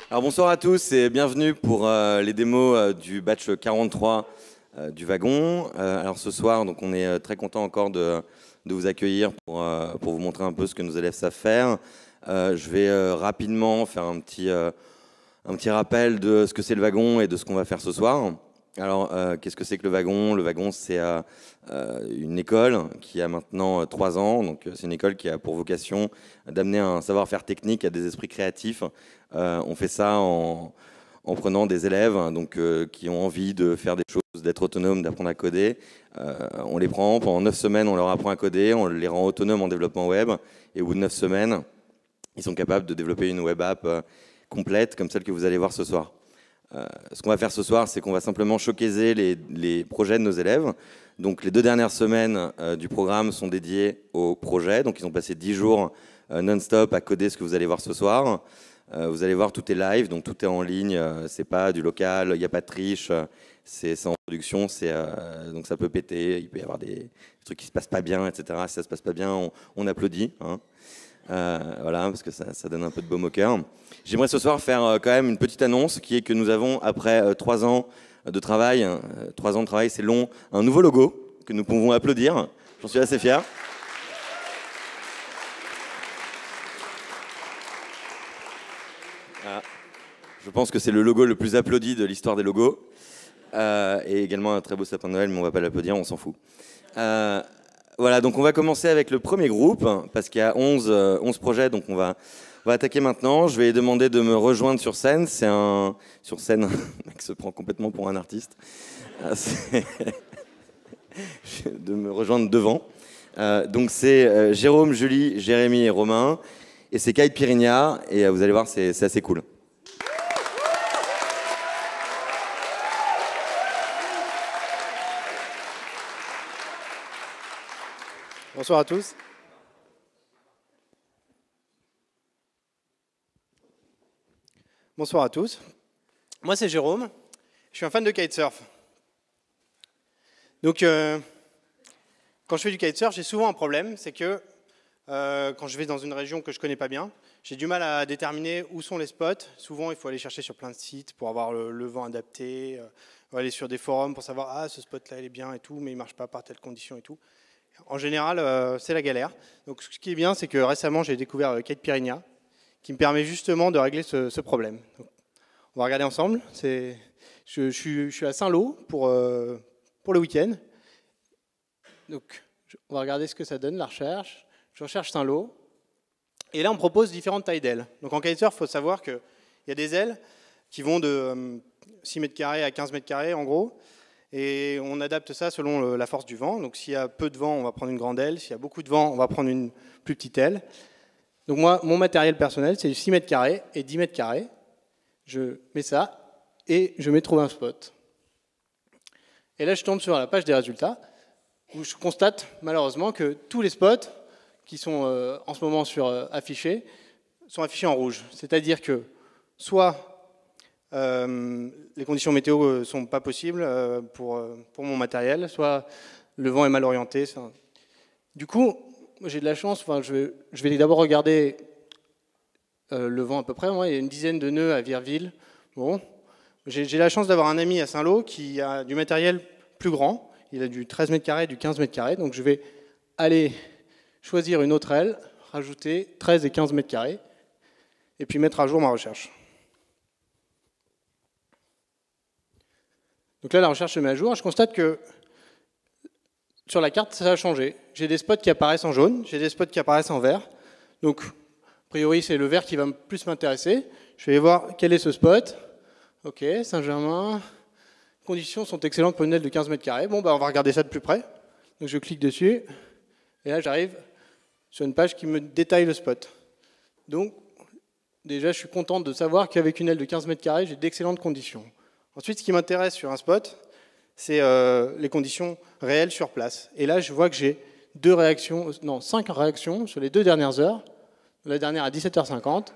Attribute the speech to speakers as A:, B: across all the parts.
A: Alors bonsoir à tous et bienvenue pour les démos du batch 43 du wagon. Alors ce soir, donc, on est très content encore de vous accueillir pour vous montrer un peu ce que nos élèves savent faire. Je vais rapidement faire un petit rappel de ce que c'est le wagon et de ce qu'on va faire ce soir. Alors, qu'est-ce que c'est que le wagon? Le wagon, c'est une école qui a maintenant 3 ans. Donc, c'est une école qui a pour vocation d'amener un savoir-faire technique à des esprits créatifs. On fait ça en prenant des élèves donc, qui ont envie de faire des choses, d'être autonomes, d'apprendre à coder. On les prend pendant 9 semaines, on leur apprend à coder, on les rend autonomes en développement web. Et au bout de 9 semaines, ils sont capables de développer une web app complète comme celle que vous allez voir ce soir. Ce qu'on va faire ce soir, c'est qu'on va simplement showcaser les projets de nos élèves. Donc les 2 dernières semaines du programme sont dédiées aux projets. Donc ils ont passé 10 jours non-stop à coder ce que vous allez voir ce soir. Vous allez voir, tout est live, donc tout est en ligne. C'est pas du local, il n'y a pas de triche. C'est en production, donc ça peut péter. Il peut y avoir des trucs qui se passent pas bien, etc. Si ça se passe pas bien, on applaudit. Hein. Voilà, parce que ça donne un peu de baume au cœur. J'aimerais ce soir faire quand même une petite annonce qui est que nous avons, après 3 ans de travail, 3 ans de travail, c'est long, un nouveau logo que nous pouvons applaudir. J'en suis assez fier. Voilà. Je pense que c'est le logo le plus applaudi de l'histoire des logos. Et également un très beau sapin de Noël, mais on ne va pas l'applaudir, on s'en fout. Voilà, donc on va commencer avec le premier groupe, parce qu'il y a 11 projets, donc on va attaquer maintenant. Je vais demander de me rejoindre sur scène. Sur scène, le mec se prend complètement pour un artiste. De me rejoindre devant. Donc c'est Jérôme, Julie, Jérémy et Romain. Et c'est Kite Pirinha, et vous allez voir, c'est assez cool.
B: Bonsoir à tous. Bonsoir à tous. Moi, c'est Jérôme. Je suis un fan de kitesurf. Donc, quand je fais du kitesurf, j'ai souvent un problème. C'est que quand je vais dans une région que je ne connais pas bien, j'ai du mal à déterminer où sont les spots. Souvent, il faut aller chercher sur plein de sites pour avoir le vent adapté. Aller sur des forums pour savoir « ce spot-là, il est bien et tout, mais il ne marche pas par telle condition et tout ». En général, c'est la galère. Donc, ce qui est bien, c'est que récemment, j'ai découvert Kite Pirinha, qui me permet justement de régler ce problème. Donc, on va regarder ensemble. Je suis à Saint-Lô pour le week-end. Donc, on va regarder ce que ça donne, la recherche. Je recherche Saint-Lô. Et là, on propose différentes tailles d'ailes. Donc, en kitesurf, il faut savoir qu'il y a des ailes qui vont de 6 mètres carrés à 15 mètres carrés, en gros. Et on adapte ça selon la force du vent. Donc s'il y a peu de vent, on va prendre une grande aile. S'il y a beaucoup de vent, on va prendre une plus petite aile. Donc moi, mon matériel personnel, c'est 6 mètres carrés et 10 mètres carrés. Je mets ça et je mets trouver un spot. Et là, je tombe sur la page des résultats où je constate malheureusement que tous les spots qui sont en ce moment affichés sont affichés en rouge. C'est-à-dire que soit les conditions météo ne sont pas possibles pour mon matériel, soit le vent est mal orienté. Du coup, j'ai de la chance, je vais d'abord regarder le vent à peu près. Moi, il y a une dizaine de nœuds à Virville. Bon, j'ai la chance d'avoir un ami à Saint-Lô qui a du matériel plus grand. Il a du 13 mètres carrés, du 15 mètres carrés. Donc je vais aller choisir une autre aile, rajouter 13 et 15 mètres carrés, et puis mettre à jour ma recherche. Donc là, la recherche se met à jour. Je constate que sur la carte, ça a changé. J'ai des spots qui apparaissent en jaune, j'ai des spots qui apparaissent en vert. Donc, a priori, c'est le vert qui va plus m'intéresser. Je vais aller voir quel est ce spot. Ok, Saint-Germain. Les conditions sont excellentes pour une aile de 15 mètres carrés. Bon, on va regarder ça de plus près. Donc, je clique dessus. Et là, j'arrive sur une page qui me détaille le spot. Donc, déjà, je suis content de savoir qu'avec une aile de 15 mètres carrés, j'ai d'excellentes conditions. Ensuite, ce qui m'intéresse sur un spot, c'est les conditions réelles sur place. Et là, je vois que j'ai 5 réactions sur les 2 dernières heures, la dernière à 17h50,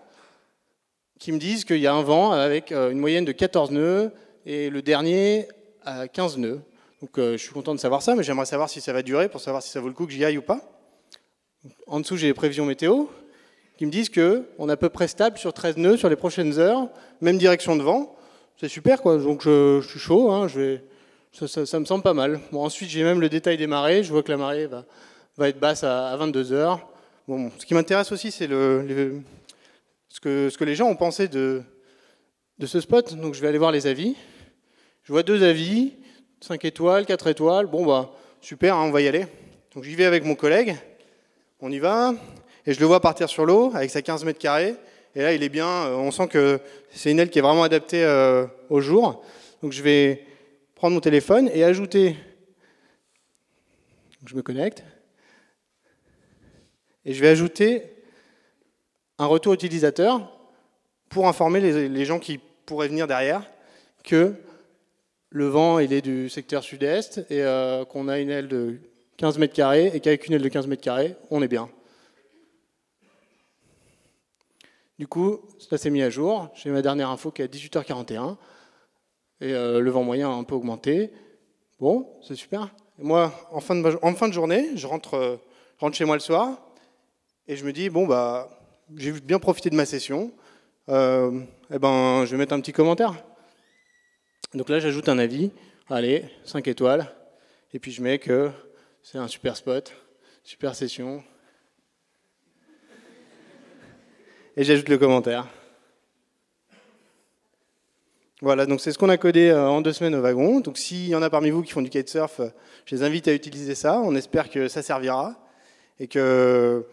B: qui me disent qu'il y a un vent avec une moyenne de 14 nœuds et le dernier à 15 nœuds. Donc je suis content de savoir ça, mais j'aimerais savoir si ça va durer pour savoir si ça vaut le coup que j'y aille ou pas. En dessous, j'ai les prévisions météo qui me disent qu'on est à peu près stable sur 13 nœuds sur les prochaines heures, même direction de vent. C'est super, quoi. Donc je suis chaud, hein, ça me semble pas mal. Bon, ensuite, j'ai même le détail des marées. Je vois que la marée va être basse à 22 heures. Bon, ce qui m'intéresse aussi, c'est ce que les gens ont pensé de ce spot. Donc je vais aller voir les avis. Je vois 2 avis, 5 étoiles, 4 étoiles. Bon, bah super, hein, on va y aller. Donc j'y vais avec mon collègue. On y va. Et je le vois partir sur l'eau avec sa 15 mètres carrés. Et là, il est bien. On sent que c'est une aile qui est vraiment adaptée au jour. Donc je vais prendre mon téléphone et ajouter. Donc, je me connecte. Et je vais ajouter un retour utilisateur pour informer les gens qui pourraient venir derrière que le vent il est du secteur sud-est et qu'on a une aile de 15 mètres carrés et qu'avec une aile de 15 mètres carrés, on est bien. Du coup, ça s'est mis à jour. J'ai ma dernière info qui est à 18h41 et le vent moyen a un peu augmenté. Bon, c'est super. Et moi, en fin de journée, je rentre chez moi le soir et je me dis, bon, bah, j'ai bien profité de ma session. Eh ben, je vais mettre un petit commentaire. Donc là, j'ajoute un avis. Allez, 5 étoiles. Et puis je mets que c'est un super spot, super session. Et j'ajoute le commentaire. Voilà, donc c'est ce qu'on a codé en 2 semaines au wagon. Donc s'il y en a parmi vous qui font du kitesurf, je les invite à utiliser ça. On espère que ça servira et que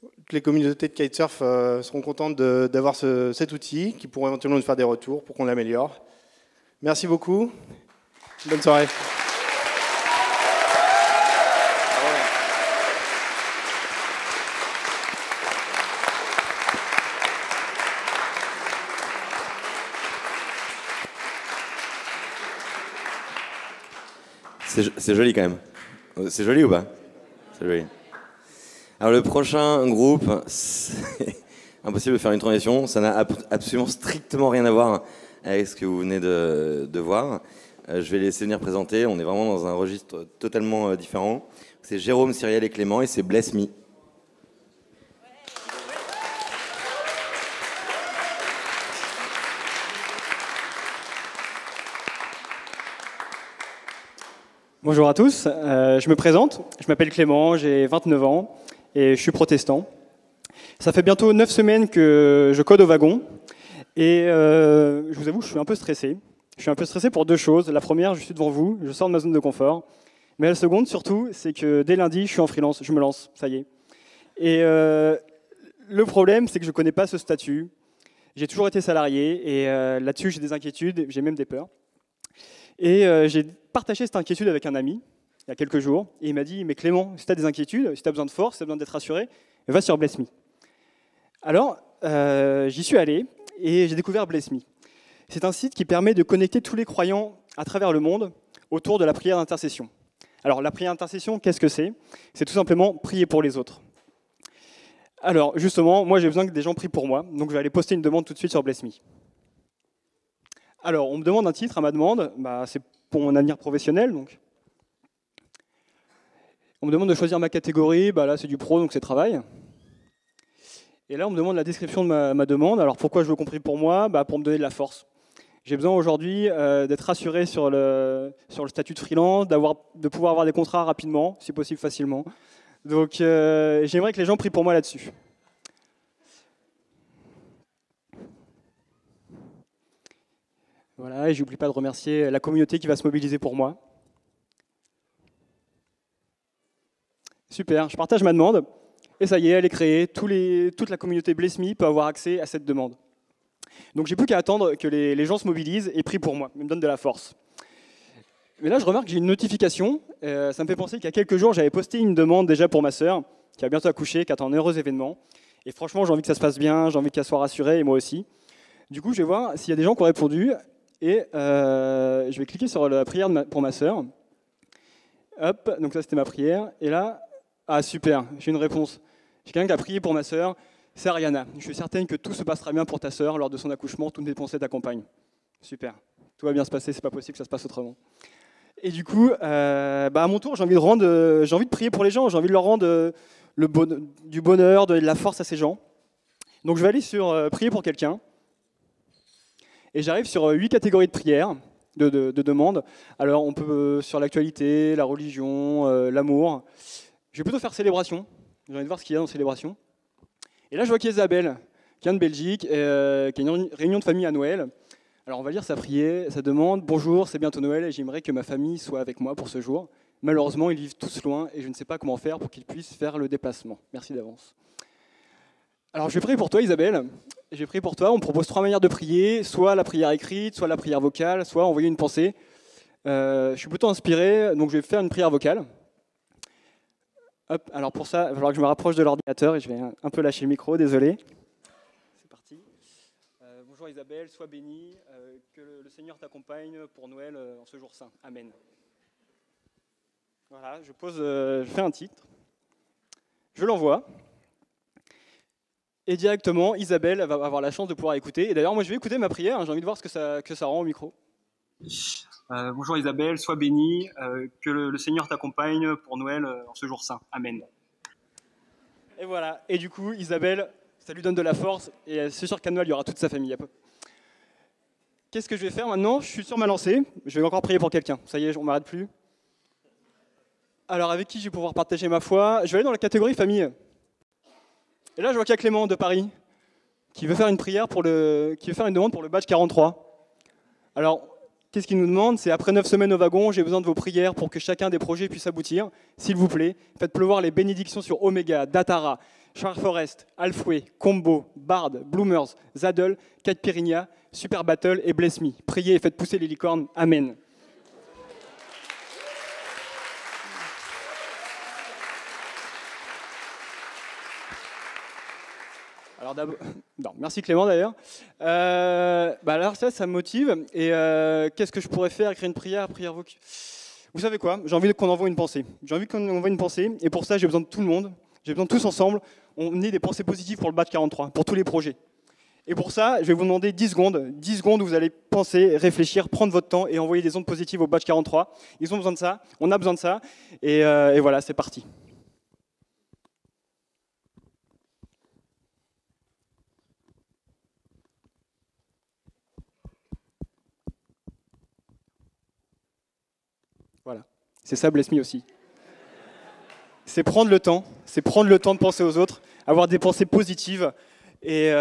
B: toutes les communautés de kitesurf seront contentes d'avoir cet outil, qui pourront éventuellement nous faire des retours pour qu'on l'améliore. Merci beaucoup. Bonne soirée.
A: C'est joli quand même. C'est joli ou pas? C'est joli. Alors le prochain groupe, c'est impossible de faire une transition, ça n'a absolument strictement rien à voir avec ce que vous venez de voir. Je vais les laisser venir présenter, on est vraiment dans un registre totalement différent. C'est Jérôme, Cyrielle et Clément et c'est Bless Me.
C: Bonjour à tous, je me présente, je m'appelle Clément, j'ai 29 ans et je suis protestant. Ça fait bientôt 9 semaines que je code au wagon et je vous avoue, je suis un peu stressé. Je suis un peu stressé pour 2 choses. La première, je suis devant vous, je sors de ma zone de confort. Mais la seconde, surtout, c'est que dès lundi, je suis en freelance, je me lance, ça y est. Et le problème, c'est que je ne connais pas ce statut. J'ai toujours été salarié et là-dessus, j'ai des inquiétudes, j'ai même des peurs. Et j'ai partagé cette inquiétude avec un ami, il y a quelques jours, et il m'a dit « Mais Clément, si tu as des inquiétudes, si tu as besoin de force, si tu as besoin d'être rassuré, va sur Bless Me ». Alors, j'y suis allé et j'ai découvert Bless Me. C'est un site qui permet de connecter tous les croyants à travers le monde autour de la prière d'intercession. Alors, la prière d'intercession, qu'est-ce que c'est? C'est tout simplement prier pour les autres. Alors, justement, moi, j'ai besoin que des gens prient pour moi, donc je vais aller poster une demande tout de suite sur Bless Me. Alors, on me demande un titre à ma demande, c'est pour mon avenir professionnel. Donc. On me demande de choisir ma catégorie, là c'est du pro, donc c'est travail. Et là, on me demande la description de ma demande. Alors, pourquoi je veux qu'on prie pour moi? Pour me donner de la force. J'ai besoin aujourd'hui d'être rassuré sur le statut de freelance, de pouvoir avoir des contrats rapidement, si possible facilement. Donc, j'aimerais que les gens prient pour moi là-dessus. Voilà, et j'oublie pas de remercier la communauté qui va se mobiliser pour moi. Super, je partage ma demande, et ça y est, elle est créée. Toute la communauté Bless Me peut avoir accès à cette demande. Donc j'ai plus qu'à attendre que les gens se mobilisent et prient pour moi, me donnent de la force. Mais là, je remarque que j'ai une notification, ça me fait penser qu'il y a quelques jours, j'avais posté une demande déjà pour ma sœur, qui va bientôt accoucher, qui attend un heureux événement. Et franchement, j'ai envie que ça se passe bien, j'ai envie qu'elle soit rassurée, et moi aussi. Du coup, je vais voir s'il y a des gens qui ont répondu. Et je vais cliquer sur la prière pour ma sœur. Hop, donc ça c'était ma prière. Et là, super, j'ai une réponse. J'ai quelqu'un qui a prié pour ma sœur, c'est Ariana. Je suis certaine que tout se passera bien pour ta sœur lors de son accouchement, toutes mes pensées t'accompagnent. Super, tout va bien se passer, c'est pas possible que ça se passe autrement. Et du coup, à mon tour, j'ai envie de prier pour les gens, j'ai envie de leur rendre du bonheur, de la force à ces gens. Donc je vais aller sur prier pour quelqu'un. Et j'arrive sur 8 catégories de prières, de demandes. Alors on peut sur l'actualité, la religion, l'amour. Je vais plutôt faire célébration. J'ai envie de voir ce qu'il y a dans célébration. Et là je vois qu'Isabelle, qui vient de Belgique, qui a une réunion de famille à Noël. Alors on va lire sa prière, sa demande. Bonjour, c'est bientôt Noël et j'aimerais que ma famille soit avec moi pour ce jour. Malheureusement, ils vivent tous loin et je ne sais pas comment faire pour qu'ils puissent faire le déplacement. Merci d'avance. Alors je vais prier pour toi Isabelle. Je vais prier pour toi. On me propose 3 manières de prier, soit la prière écrite, soit la prière vocale, soit envoyer une pensée. Je suis plutôt inspiré, donc je vais faire une prière vocale. Hop, alors pour ça, il va falloir que je me rapproche de l'ordinateur et je vais un peu lâcher le micro, désolé. C'est parti. Bonjour Isabelle, sois bénie, que le Seigneur t'accompagne pour Noël en ce jour saint. Amen. Voilà, je fais un titre, je l'envoie, et directement Isabelle va avoir la chance de pouvoir écouter. Et d'ailleurs, moi je vais écouter ma prière, hein, j'ai envie de voir ce que ça rend au micro. Bonjour Isabelle, sois bénie, que le Seigneur t'accompagne pour Noël en ce jour saint. Amen. Et voilà, et du coup Isabelle, ça lui donne de la force, et c'est sûr qu'à Noël il y aura toute sa famille. Qu'est-ce que je vais faire maintenant? Je suis sur ma lancée, je vais encore prier pour quelqu'un. Ça y est, on ne m'arrête plus. Alors, avec qui je vais pouvoir partager ma foi? Je vais aller dans la catégorie famille. Et là, je vois qu'il y a Clément de Paris qui veut faire une prière qui veut faire une demande pour le badge 43. Alors, qu'est-ce qu'il nous demande? C'est après 9 semaines au wagon, j'ai besoin de vos prières pour que chacun des projets puisse aboutir. S'il vous plaît, faites pleuvoir les bénédictions sur Omega, Datara, Shark Forest, Halfway, Combo, Bard, Bloomers, Zadel, Caipirinha, Super Battle et Bless Me. Priez et faites pousser les licornes. Amen. Alors non, merci Clément d'ailleurs. Alors ça me motive. Et qu'est-ce que je pourrais faire? Écrire une prière vocale. Vous savez quoi? J'ai envie qu'on envoie une pensée. J'ai envie qu'on envoie une pensée. Et pour ça, j'ai besoin de tout le monde. J'ai besoin de tous ensemble. On ait des pensées positives pour le badge 43, pour tous les projets. Et pour ça, je vais vous demander 10 secondes. 10 secondes où vous allez penser, réfléchir, prendre votre temps et envoyer des ondes positives au badge 43. Ils ont besoin de ça. On a besoin de ça. Et voilà, c'est parti. Voilà, c'est ça Bless Me aussi. C'est prendre le temps de penser aux autres, avoir des pensées positives. Et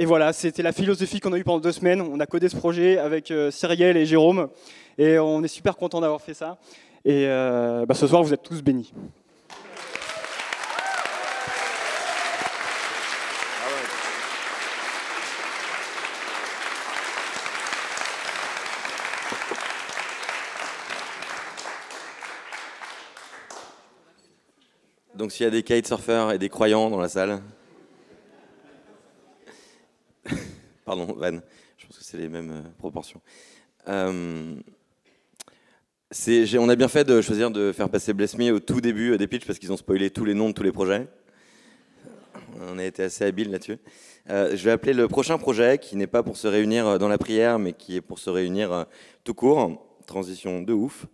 C: voilà, c'était la philosophie qu'on a eue pendant 2 semaines. On a codé ce projet avec Cyrielle et Jérôme. Et on est super content d'avoir fait ça. Et ce soir, vous êtes tous bénis.
A: Donc s'il y a des kitesurfers et des croyants dans la salle... Pardon, Van, je pense que c'est les mêmes proportions. On a bien fait de choisir de faire passer Bless Me au tout début des pitchs parce qu'ils ont spoilé tous les noms de tous les projets. On a été assez habiles là-dessus. Je vais appeler le prochain projet qui n'est pas pour se réunir dans la prière mais qui est pour se réunir tout court. Transition de ouf.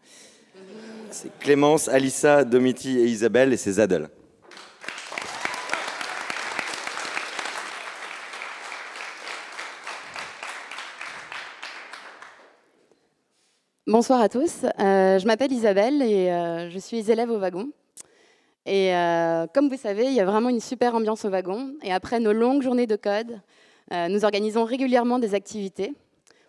A: C'est Clémence, Alissa, Domiti et Isabelle et c'est Zadel.
D: Bonsoir à tous, je m'appelle Isabelle et je suis élève au wagon. Et comme vous savez, il y a vraiment une super ambiance au wagon. Et après nos longues journées de code, nous organisons régulièrement des activités.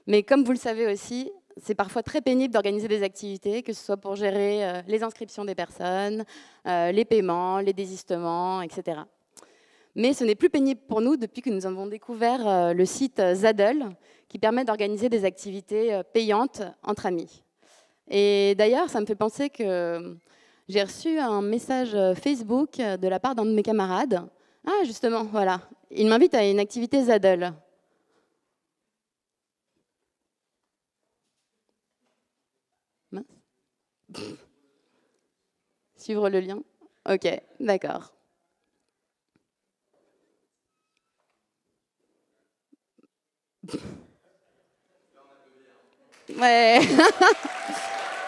D: Mais comme vous le savez aussi, c'est parfois très pénible d'organiser des activités, que ce soit pour gérer les inscriptions des personnes, les paiements, les désistements, etc. Mais ce n'est plus pénible pour nous depuis que nous avons découvert le site Zadel, qui permet d'organiser des activités payantes entre amis. Et d'ailleurs, ça me fait penser que j'ai reçu un message Facebook de la part d'un de mes camarades. Ah, justement, voilà. Il m'invite à une activité Zadel. Mince. Suivre le lien? Ok, d'accord. Ouais.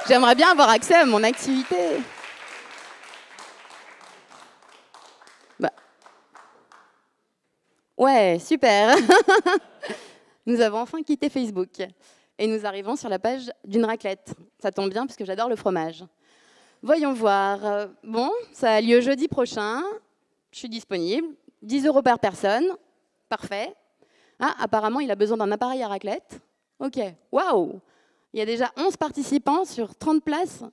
D: J'aimerais bien avoir accès à mon activité. Ouais, super. Nous avons enfin quitté Facebook. Et nous arrivons sur la page d'une raclette. Ça tombe bien puisque j'adore le fromage. Voyons voir. Bon, ça a lieu jeudi prochain. Je suis disponible. 10 € par personne. Parfait. Ah, apparemment, il a besoin d'un appareil à raclette. OK. Waouh! Il y a déjà 11 participants sur 30 places.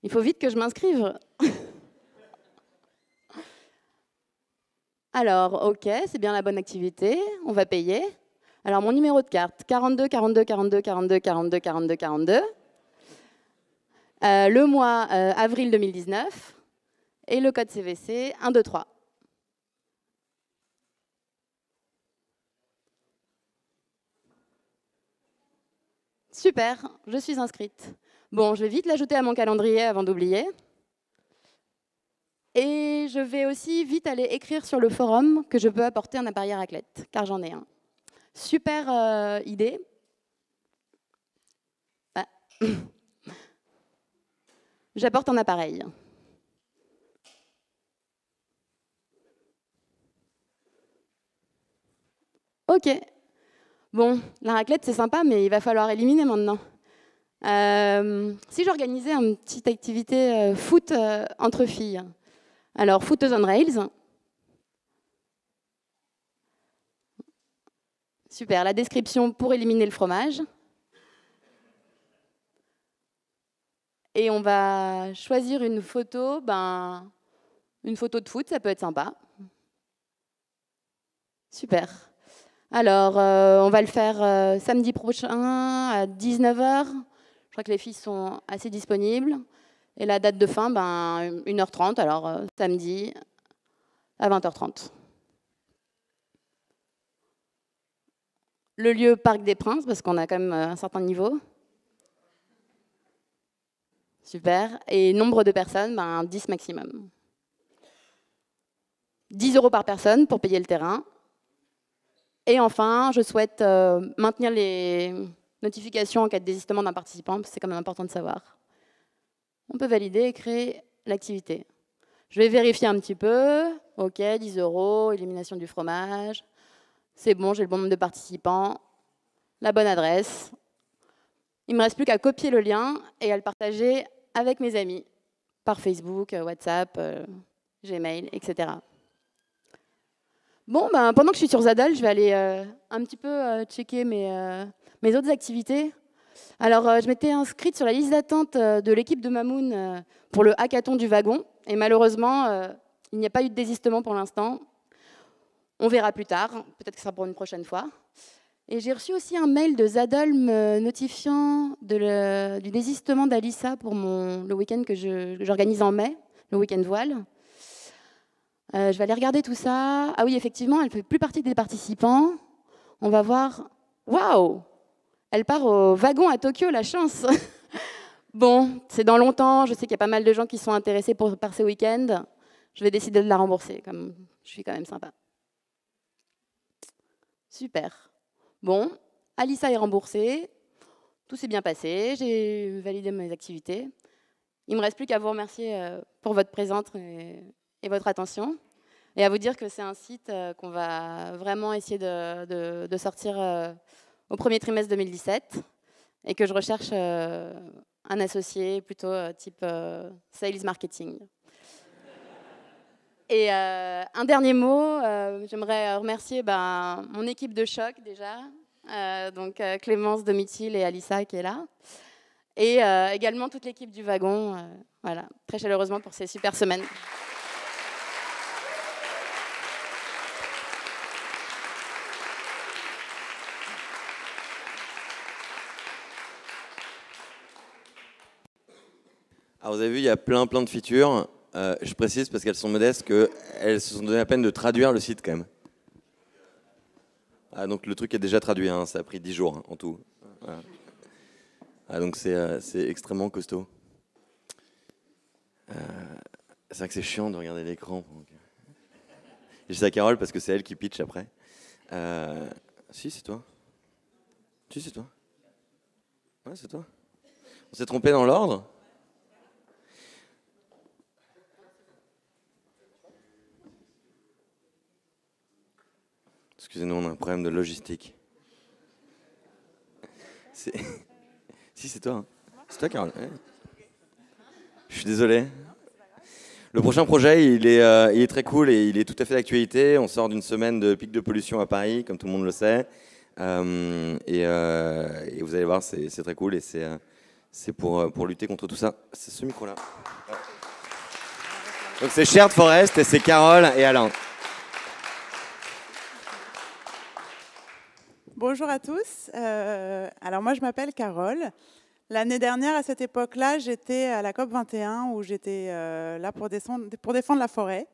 D: Il faut vite que je m'inscrive. Alors, OK, c'est bien la bonne activité. On va payer. Alors, mon numéro de carte, 42 42 42 42 42 42 42. Le mois, avril 2019. Et le code CVC, 1, 2, 3. Super, je suis inscrite. Bon, je vais vite l'ajouter à mon calendrier avant d'oublier. Et je vais aussi vite aller écrire sur le forum que je peux apporter un appareil à raclette, car j'en ai un. Super idée. Ah. J'apporte un appareil. OK. Bon, la raclette, c'est sympa, mais il va falloir éliminer maintenant. Si j'organisais une petite activité foot entre filles, alors footeuse on rails. Super, la description pour éliminer le fromage. Et on va choisir une photo de foot, ça peut être sympa. Super. Alors, on va le faire samedi prochain à 19 h. Je crois que les filles sont assez disponibles. Et la date de fin, 1h30, alors samedi à 20h30. Le lieu Parc des Princes, parce qu'on a quand même un certain niveau. Super. Et nombre de personnes, 10 maximum. 10 € par personne pour payer le terrain. Et enfin, je souhaite maintenir les notifications en cas de désistement d'un participant, parce que c'est quand même important de savoir. On peut valider et créer l'activité. Je vais vérifier un petit peu. OK, 10 €, élimination du fromage. C'est bon, j'ai le bon nombre de participants, la bonne adresse. Il ne me reste plus qu'à copier le lien et à le partager avec mes amis, par Facebook, WhatsApp, Gmail, etc. Bon, pendant que je suis sur Zadal, je vais aller un petit peu checker mes autres activités. Alors, je m'étais inscrite sur la liste d'attente de l'équipe de Mamoun pour le hackathon du wagon. Et malheureusement, il n'y a pas eu de désistement pour l'instant. On verra plus tard, peut-être que ce sera pour une prochaine fois. Et j'ai reçu aussi un mail de Zadal me notifiant du désistement d'Alissa pour le week-end que j'organise en mai, le week-end voile. Je vais aller regarder tout ça. Ah oui, effectivement, elle ne fait plus partie des participants. On va voir. Waouh! Elle part au wagon à Tokyo, la chance. Bon, c'est dans longtemps. Je sais qu'il y a pas mal de gens qui sont intéressés par ce week-end. Je vais décider de la rembourser, comme je suis quand même sympa. Super. Bon, Alissa est remboursée. Tout s'est bien passé. J'ai validé mes activités. Il ne me reste plus qu'à vous remercier pour votre présence et votre attention. Et à vous dire que c'est un site qu'on va vraiment essayer de sortir au premier trimestre 2017 et que je recherche un associé plutôt type sales marketing. Et un dernier mot, j'aimerais remercier mon équipe de choc déjà, donc Clémence, Domitil et Alissa qui est là, et également toute l'équipe du wagon, voilà, très chaleureusement pour ces super semaines.
A: Alors vous avez vu, il y a plein de features. Je précise parce qu'elles sont modestes qu'elles se sont donné la peine de traduire le site quand même. Ah, donc le truc est déjà traduit, hein, ça a pris 10 jours en tout. Voilà. Ah, donc c'est extrêmement costaud. C'est vrai que c'est chiant de regarder l'écran. Je dis ça à Carole parce que c'est elle qui pitch après. Si, c'est toi. Si, c'est toi. Ouais, c'est toi. On s'est trompé dans l'ordre. Excusez-nous, on a un problème de logistique. Si, c'est toi. Hein. C'est toi, Carole. Ouais. Je suis désolé. Le prochain projet, il est très cool et il est tout à fait d'actualité. On sort d'une semaine de pic de pollution à Paris, comme tout le monde le sait. Et vous allez voir, c'est très cool et c'est pour lutter contre tout ça. C'est ce micro-là. Ouais. Donc c'est Shared Forest et c'est Carole et Alain.
E: Bonjour à tous. Alors moi, je m'appelle Carole. L'année dernière, à cette époque-là, j'étais à la COP21 où j'étais là pour défendre la forêt,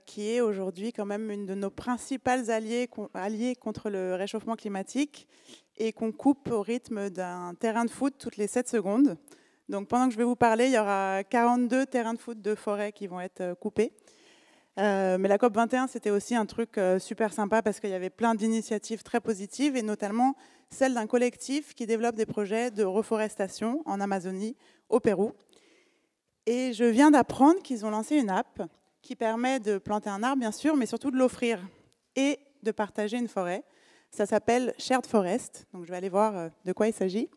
E: qui est aujourd'hui quand même une de nos principales alliés contre le réchauffement climatique et qu'on coupe au rythme d'un terrain de foot toutes les 7 secondes. Donc pendant que je vais vous parler, il y aura 42 terrains de foot de forêt qui vont être coupés. Mais la COP21, c'était aussi un truc super sympa parce qu'il y avait plein d'initiatives très positives et notamment celle d'un collectif qui développe des projets de reforestation en Amazonie, au Pérou. Et je viens d'apprendre qu'ils ont lancé une app qui permet de planter un arbre, bien sûr, mais surtout de l'offrir et de partager une forêt. Ça s'appelle Shared Forest. Donc je vais aller voir de quoi il s'agit.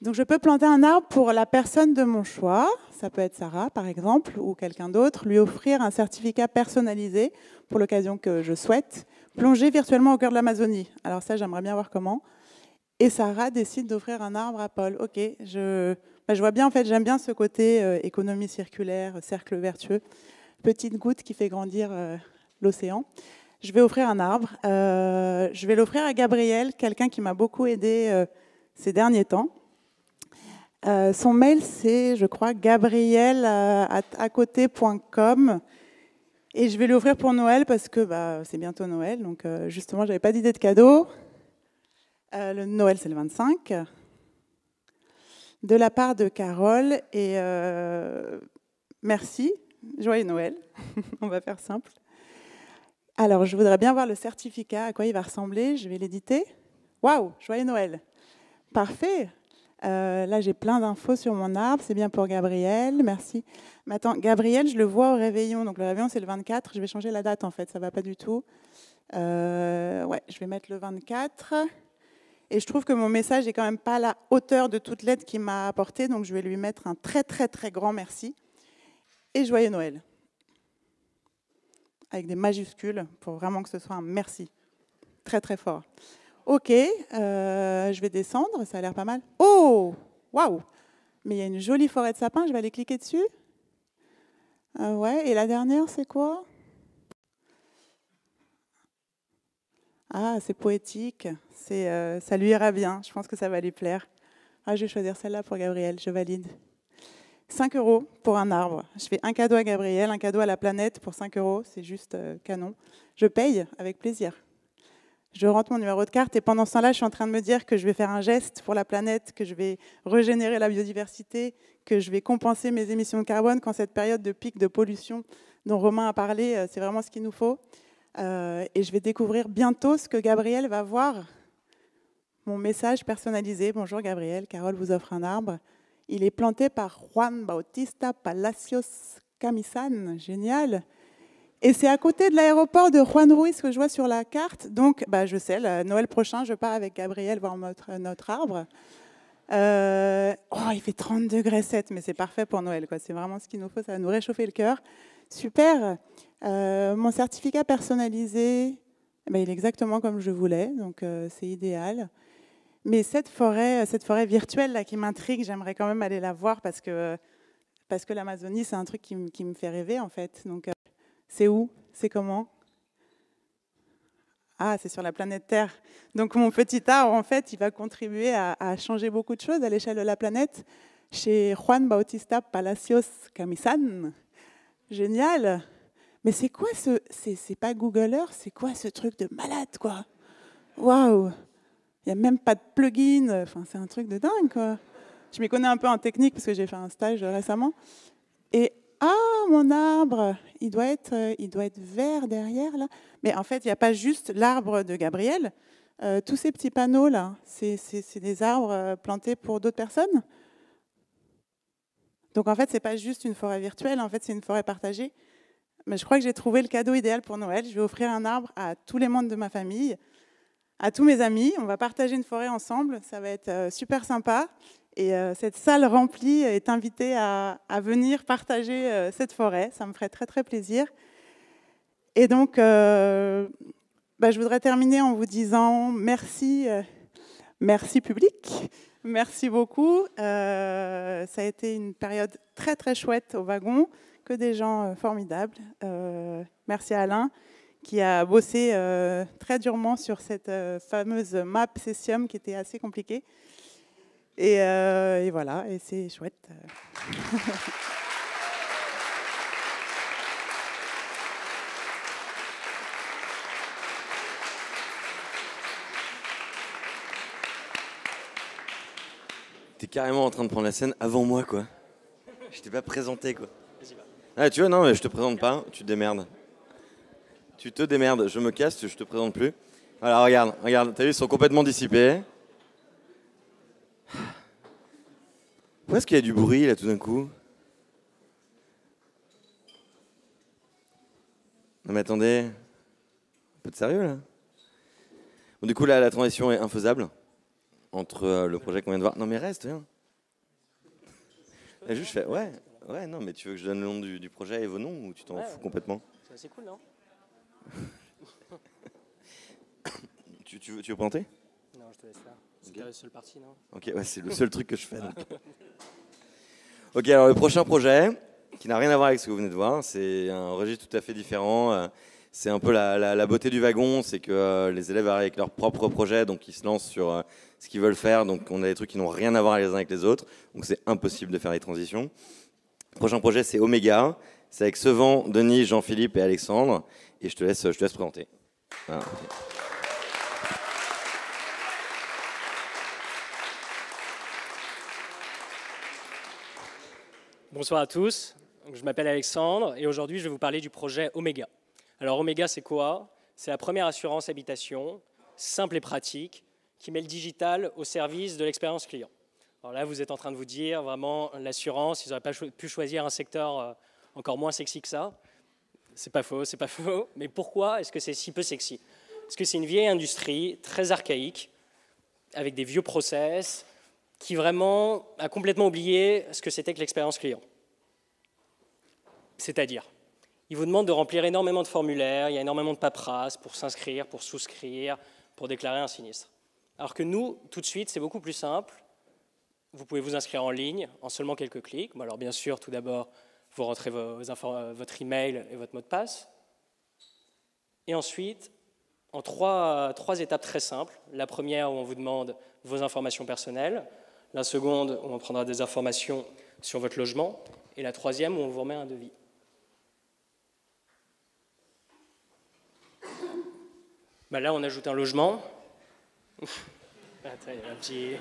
E: Donc je peux planter un arbre pour la personne de mon choix, ça peut être Sarah par exemple, ou quelqu'un d'autre, lui offrir un certificat personnalisé pour l'occasion que je souhaite, plonger virtuellement au cœur de l'Amazonie. Alors ça, j'aimerais bien voir comment. Et Sarah décide d'offrir un arbre à Paul. Ok, je vois bien, en fait, j'aime bien ce côté économie circulaire, cercle vertueux, petite goutte qui fait grandir l'océan. Je vais offrir un arbre. Je vais l'offrir à Gabriel, quelqu'un qui m'a beaucoup aidé ces derniers temps. Son mail, c'est, je crois, gabriel@acoté.com. Et je vais lui offrir pour Noël parce que c'est bientôt Noël. Donc, justement, je n'avais pas d'idée de cadeau. Le Noël, c'est le 25. De la part de Carole. Et merci. Joyeux Noël. On va faire simple. Alors, je voudrais bien voir le certificat, à quoi il va ressembler. Je vais l'éditer. Waouh, joyeux Noël. Parfait. Là, j'ai plein d'infos sur mon arbre. C'est bien pour Gabriel. Merci. Mais attends, Gabriel, je le vois au réveillon. Donc, le réveillon, c'est le 24. Je vais changer la date, en fait. Ça ne va pas du tout. Ouais, je vais mettre le 24. Et je trouve que mon message n'est quand même pas à la hauteur de toute l'aide qu'il m'a apportée. Donc, je vais lui mettre un très, très, très grand merci. Et joyeux Noël. Avec des majuscules pour vraiment que ce soit un merci. Très, très fort. Ok, je vais descendre, ça a l'air pas mal. Oh, waouh! Mais il y a une jolie forêt de sapins, je vais aller cliquer dessus. Ouais, et la dernière, c'est quoi? Ah, c'est poétique, ça lui ira bien, je pense que ça va lui plaire. Ah, je vais choisir celle-là pour Gabriel, je valide. 5 € pour un arbre. Je fais un cadeau à Gabriel, un cadeau à la planète pour 5 €, c'est juste canon. Je paye avec plaisir. Je rentre mon numéro de carte et pendant ce temps-là, je suis en train de me dire que je vais faire un geste pour la planète, que je vais régénérer la biodiversité, que je vais compenser mes émissions de carbone quand cette période de pic de pollution dont Romain a parlé, c'est vraiment ce qu'il nous faut. Et je vais découvrir bientôt ce que Gabriel va voir. Mon message personnalisé. Bonjour Gabriel, Carole vous offre un arbre. Il est planté par Juan Bautista Palacios Camisan. Génial. Et c'est à côté de l'aéroport de Juan Ruiz que je vois sur la carte. Donc, je sais, Noël prochain, je pars avec Gabriel voir notre arbre. Il fait 30,7 °, mais c'est parfait pour Noël, quoi. C'est vraiment ce qu'il nous faut, ça va nous réchauffer le cœur. Super. Mon certificat personnalisé, il est exactement comme je voulais, donc c'est idéal. Mais cette forêt virtuelle là, qui m'intrigue, j'aimerais quand même aller la voir parce que l'Amazonie, c'est un truc qui me fait rêver, en fait. Donc, c'est où? C'est comment? Ah, c'est sur la planète Terre. Donc mon petit arbre, en fait, il va contribuer à changer beaucoup de choses à l'échelle de la planète. Chez Juan Bautista Palacios Camisan. Génial. Mais c'est quoi c'est pas Google Earth, c'est quoi ce truc de malade, quoi? Waouh. Il n'y a même pas de plugin. Enfin, c'est un truc de dingue, quoi. Je m'y connais un peu en technique parce que j'ai fait un stage récemment. Et mon arbre, il doit être vert derrière, là. Mais en fait, il n'y a pas juste l'arbre de Gabriel. Tous ces petits panneaux-là, c'est des arbres plantés pour d'autres personnes. Donc, en fait, ce n'est pas juste une forêt virtuelle, en fait, c'est une forêt partagée. Mais je crois que j'ai trouvé le cadeau idéal pour Noël. Je vais offrir un arbre à tous les membres de ma famille, à tous mes amis. On va partager une forêt ensemble. Ça va être super sympa. Et cette salle remplie est invitée à venir partager cette forêt. Ça me ferait très, très plaisir. Et donc, je voudrais terminer en vous disant merci, merci public. Merci beaucoup. Ça a été une période très, très chouette au wagon. Que des gens formidables. Merci à Alain qui a bossé très durement sur cette fameuse map Cesium qui était assez compliquée. Et voilà, et c'est chouette.
A: T'es carrément en train de prendre la scène avant moi, quoi. Je t'ai pas présenté, quoi. Ah, tu vois, non, mais je te présente pas, tu te démerdes. Tu te démerdes, je me casse, je te présente plus. Voilà, regarde, t'as vu, ils sont complètement dissipés. Pourquoi est-ce qu'il y a du bruit, là, tout d'un coup? Non, mais attendez, un peu de sérieux, là. Bon, du coup, là, la transition est infaisable entre le projet qu'on vient de voir. Non, mais reste, viens. Et juste, je fais, ouais, non, mais tu veux que je donne le nom du projet et vos noms ou tu t'en fous complètement?
F: C'est assez cool, non?
A: tu veux présenter?
F: Non, je te laisse là. C'était la seule partie, non?
A: Ok, ouais, c'est le seul truc que je fais. Donc. Ok, alors le prochain projet, qui n'a rien à voir avec ce que vous venez de voir, c'est un registre tout à fait différent. C'est un peu la beauté du wagon, c'est que les élèves arrivent avec leur propre projet, donc ils se lancent sur ce qu'ils veulent faire. Donc on a des trucs qui n'ont rien à voir les uns avec les autres, donc c'est impossible de faire les transitions. Le prochain projet, c'est Oméga. C'est avec Sevent, Denis, Jean-Philippe et Alexandre. Et je te laisse présenter. Voilà.
F: Bonsoir à tous, je m'appelle Alexandre et aujourd'hui je vais vous parler du projet Oméga. Alors Oméga c'est quoi? C'est la première assurance habitation, simple et pratique, qui met le digital au service de l'expérience client. Alors là vous êtes en train de vous dire vraiment l'assurance, ils n'auraient pas pu choisir un secteur encore moins sexy que ça. C'est pas faux, mais pourquoi est-ce que c'est si peu sexy? Parce que c'est une vieille industrie très archaïque, avec des vieux process, qui vraiment a complètement oublié ce que c'était que l'expérience client. C'est-à-dire, il vous demande de remplir énormément de formulaires, il y a énormément de paperasse pour s'inscrire, pour souscrire, pour déclarer un sinistre. Alors que nous, tout de suite, c'est beaucoup plus simple. Vous pouvez vous inscrire en ligne en seulement quelques clics. Alors bien sûr, tout d'abord, vous rentrez votre email et votre mot de passe. Et ensuite, en trois étapes très simples. La première où on vous demande vos informations personnelles. La seconde où on prendra des informations sur votre logement. Et la troisième où on vous remet un devis. Là, on ajoute un logement. Attends, il y a un petit...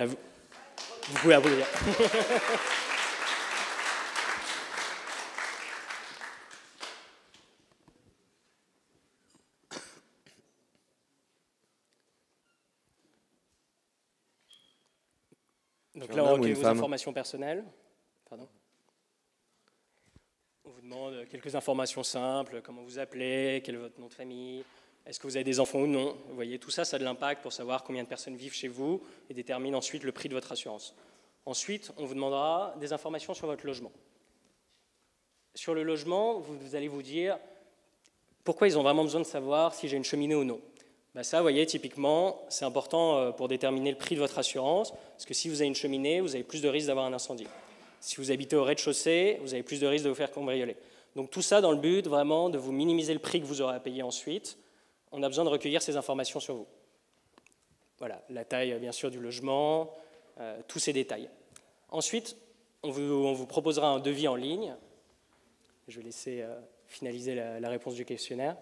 F: vous pouvez applaudir. Donc là, on recueille vos informations personnelles. Pardon. On vous demande quelques informations simples, comment vous appelez, quel est votre nom de famille, est-ce que vous avez des enfants ou non. Vous voyez, tout ça, ça a de l'impact pour savoir combien de personnes vivent chez vous et détermine ensuite le prix de votre assurance. Ensuite, on vous demandera des informations sur votre logement. Sur le logement, vous allez vous dire pourquoi ils ont vraiment besoin de savoir si j'ai une cheminée ou non. Ça, vous voyez, typiquement, c'est important pour déterminer le prix de votre assurance, parce que si vous avez une cheminée, vous avez plus de risques d'avoir un incendie. Si vous habitez au rez-de-chaussée, vous avez plus de risques de vous faire cambrioler. Donc tout ça dans le but vraiment de vous minimiser le prix que vous aurez à payer ensuite. On a besoin de recueillir ces informations sur vous. Voilà, la taille bien sûr du logement, tous ces détails. Ensuite, on vous proposera un devis en ligne. Je vais laisser finaliser la réponse du questionnaire.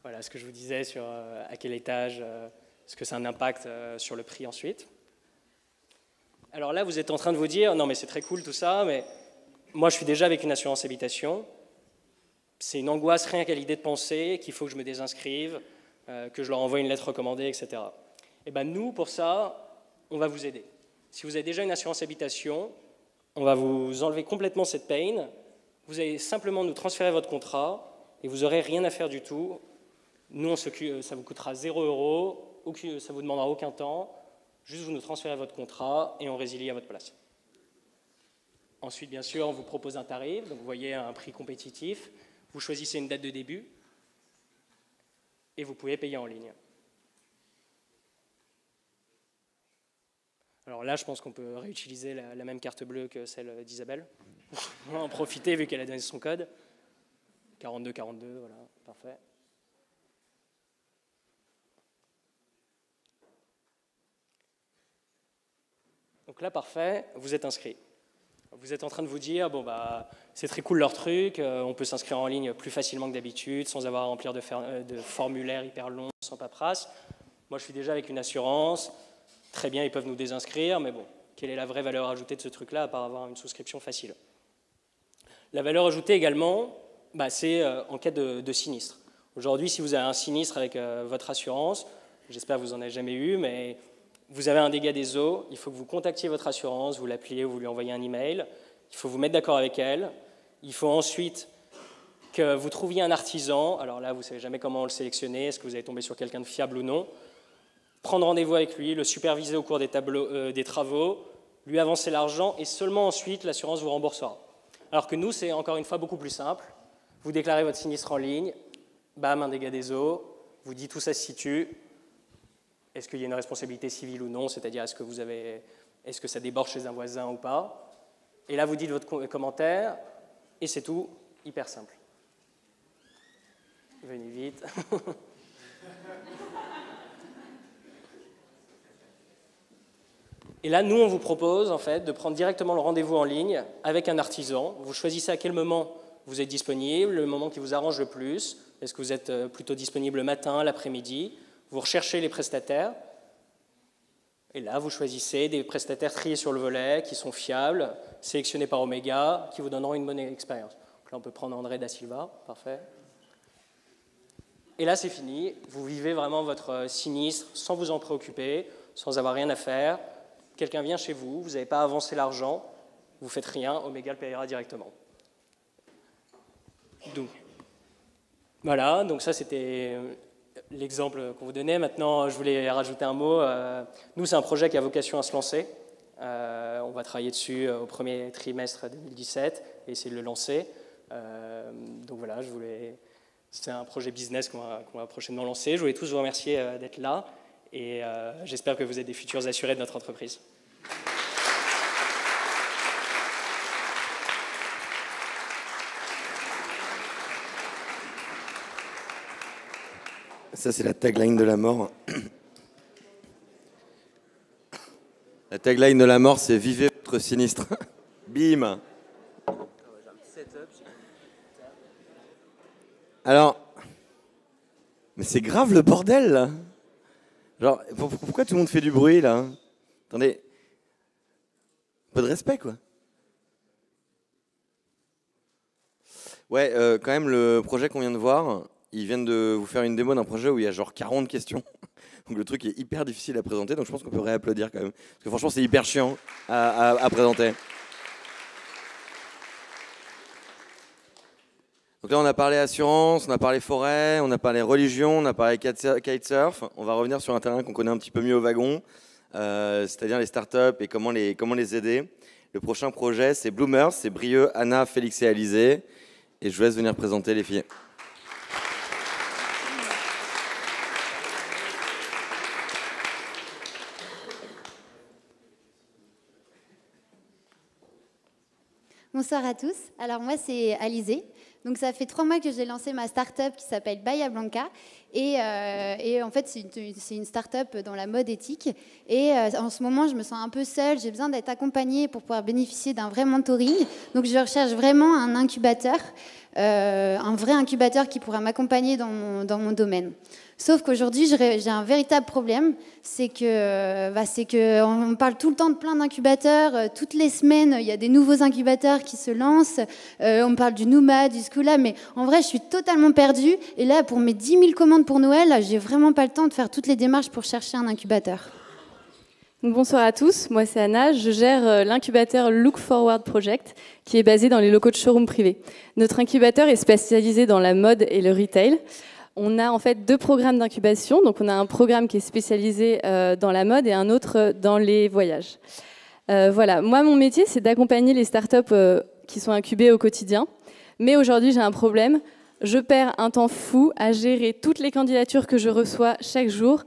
F: Voilà ce que je vous disais sur à quel étage, est-ce que ça a un impact sur le prix ensuite. Alors là, vous êtes en train de vous dire, non mais c'est très cool tout ça, mais moi je suis déjà avec une assurance habitation. C'est une angoisse rien qu'à l'idée de penser qu'il faut que je me désinscrive, que je leur envoie une lettre recommandée, etc. Et bien nous, pour ça, on va vous aider. Si vous avez déjà une assurance habitation, on va vous enlever complètement cette peine. Vous allez simplement nous transférer votre contrat et vous n'aurez rien à faire du tout. Nous, ça vous coûtera 0 €, ça ne vous demandera aucun temps. Juste, vous nous transférez votre contrat et on résilie à votre place. Ensuite, bien sûr, on vous propose un tarif. Donc, vous voyez un prix compétitif. Vous choisissez une date de début et vous pouvez payer en ligne. Alors là, je pense qu'on peut réutiliser la même carte bleue que celle d'Isabelle. On va en profiter vu qu'elle a donné son code. 4242, voilà, parfait. Donc là, parfait, vous êtes inscrit. Vous êtes en train de vous dire, bon, bah, c'est très cool leur truc, on peut s'inscrire en ligne plus facilement que d'habitude, sans avoir à remplir de formulaires hyper longs, sans paperasse. Moi, je suis déjà avec une assurance. Très bien, ils peuvent nous désinscrire, mais bon, quelle est la vraie valeur ajoutée de ce truc-là, à part avoir une souscription facile? La valeur ajoutée également, bah, c'est en cas de sinistre. Aujourd'hui, si vous avez un sinistre avec votre assurance, j'espère que vous n'en avez jamais eu, mais vous avez un dégât des eaux, il faut que vous contactiez votre assurance, vous l'appelez ou vous lui envoyez un email, il faut vous mettre d'accord avec elle, il faut ensuite que vous trouviez un artisan, alors là, vous ne savez jamais comment le sélectionner, est-ce que vous allez tomber sur quelqu'un de fiable ou non, prendre rendez-vous avec lui, le superviser au cours des travaux, lui avancer l'argent et seulement ensuite l'assurance vous remboursera. Alors que nous, c'est encore une fois beaucoup plus simple. Vous déclarez votre sinistre en ligne, bam, un dégât des eaux, vous dites où ça se situe, est-ce qu'il y a une responsabilité civile ou non, c'est-à-dire est-ce que ça déborde chez un voisin ou pas. Et là, vous dites votre commentaire et c'est tout, hyper simple. Venez vite. Et là, nous, on vous propose en fait, de prendre directement le rendez-vous en ligne avec un artisan. Vous choisissez à quel moment vous êtes disponible, le moment qui vous arrange le plus. Est-ce que vous êtes plutôt disponible le matin, l'après-midi? Vous recherchez les prestataires. Et là, vous choisissez des prestataires triés sur le volet, qui sont fiables, sélectionnés par Omega, qui vous donneront une bonne expérience. Donc là, on peut prendre André Da Silva. Parfait. Et là, c'est fini. Vous vivez vraiment votre sinistre sans vous en préoccuper, sans avoir rien à faire. Quelqu'un vient chez vous, vous n'avez pas avancé l'argent, vous ne faites rien, Omega le paiera directement. Donc, voilà, donc ça c'était l'exemple qu'on vous donnait. Maintenant, je voulais rajouter un mot. Nous, c'est un projet qui a vocation à se lancer. On va travailler dessus au premier trimestre 2017 et essayer de le lancer. Donc voilà, c'est un projet business qu'on va prochainement lancer. Je voulais tous vous remercier d'être là. Et j'espère que vous êtes des futurs assurés de notre entreprise.
A: Ça, c'est la tagline de la mort. La tagline de la mort, c'est « Vivez votre sinistre ». Bim. Alors, mais c'est grave le bordel, là. Genre, pourquoi tout le monde fait du bruit, là? Attendez. Un peu de respect, quoi. Ouais, quand même, le projet qu'on vient de voir, ils viennent de vous faire une démo d'un projet où il y a genre 40 questions. Donc le truc est hyper difficile à présenter, donc je pense qu'on peut réapplaudir quand même. Parce que franchement, c'est hyper chiant à présenter. Donc là, on a parlé assurance, on a parlé forêt, on a parlé religion, on a parlé kitesurf. On va revenir sur un terrain qu'on connaît un petit peu mieux au wagon, c'est-à-dire les startups et comment les aider. Le prochain projet, c'est Bloomers, c'est Brieux, Anna, Félix et Alizé. Et je vous laisse venir présenter les filles.
G: Bonsoir à tous. Alors moi, c'est Alizé. Donc ça fait 3 mois que j'ai lancé ma start-up qui s'appelle Bahia Blanca. Et en fait, c'est une start-up dans la mode éthique. Et en ce moment, je me sens un peu seule. J'ai besoin d'être accompagnée pour pouvoir bénéficier d'un vrai mentoring. Donc je recherche vraiment un incubateur, un vrai incubateur qui pourra m'accompagner dans mon domaine. Sauf qu'aujourd'hui, j'ai un véritable problème, c'est que on parle tout le temps de plein d'incubateurs. Toutes les semaines, il y a des nouveaux incubateurs qui se lancent. On parle du Nouma, du Scula, mais en vrai, je suis totalement perdue. Et là, pour mes 10 000 commandes pour Noël, j'ai vraiment pas le temps de faire toutes les démarches pour chercher un incubateur.
H: Bonsoir à tous, moi c'est Anna, je gère l'incubateur Look Forward Project qui est basé dans les locaux de showroom privés. Notre incubateur est spécialisé dans la mode et le retail. On a en fait 2 programmes d'incubation, donc on a un programme qui est spécialisé dans la mode et un autre dans les voyages. Voilà, moi mon métier c'est d'accompagner les startups qui sont incubées au quotidien, mais aujourd'hui j'ai un problème, je perds un temps fou à gérer toutes les candidatures que je reçois chaque jour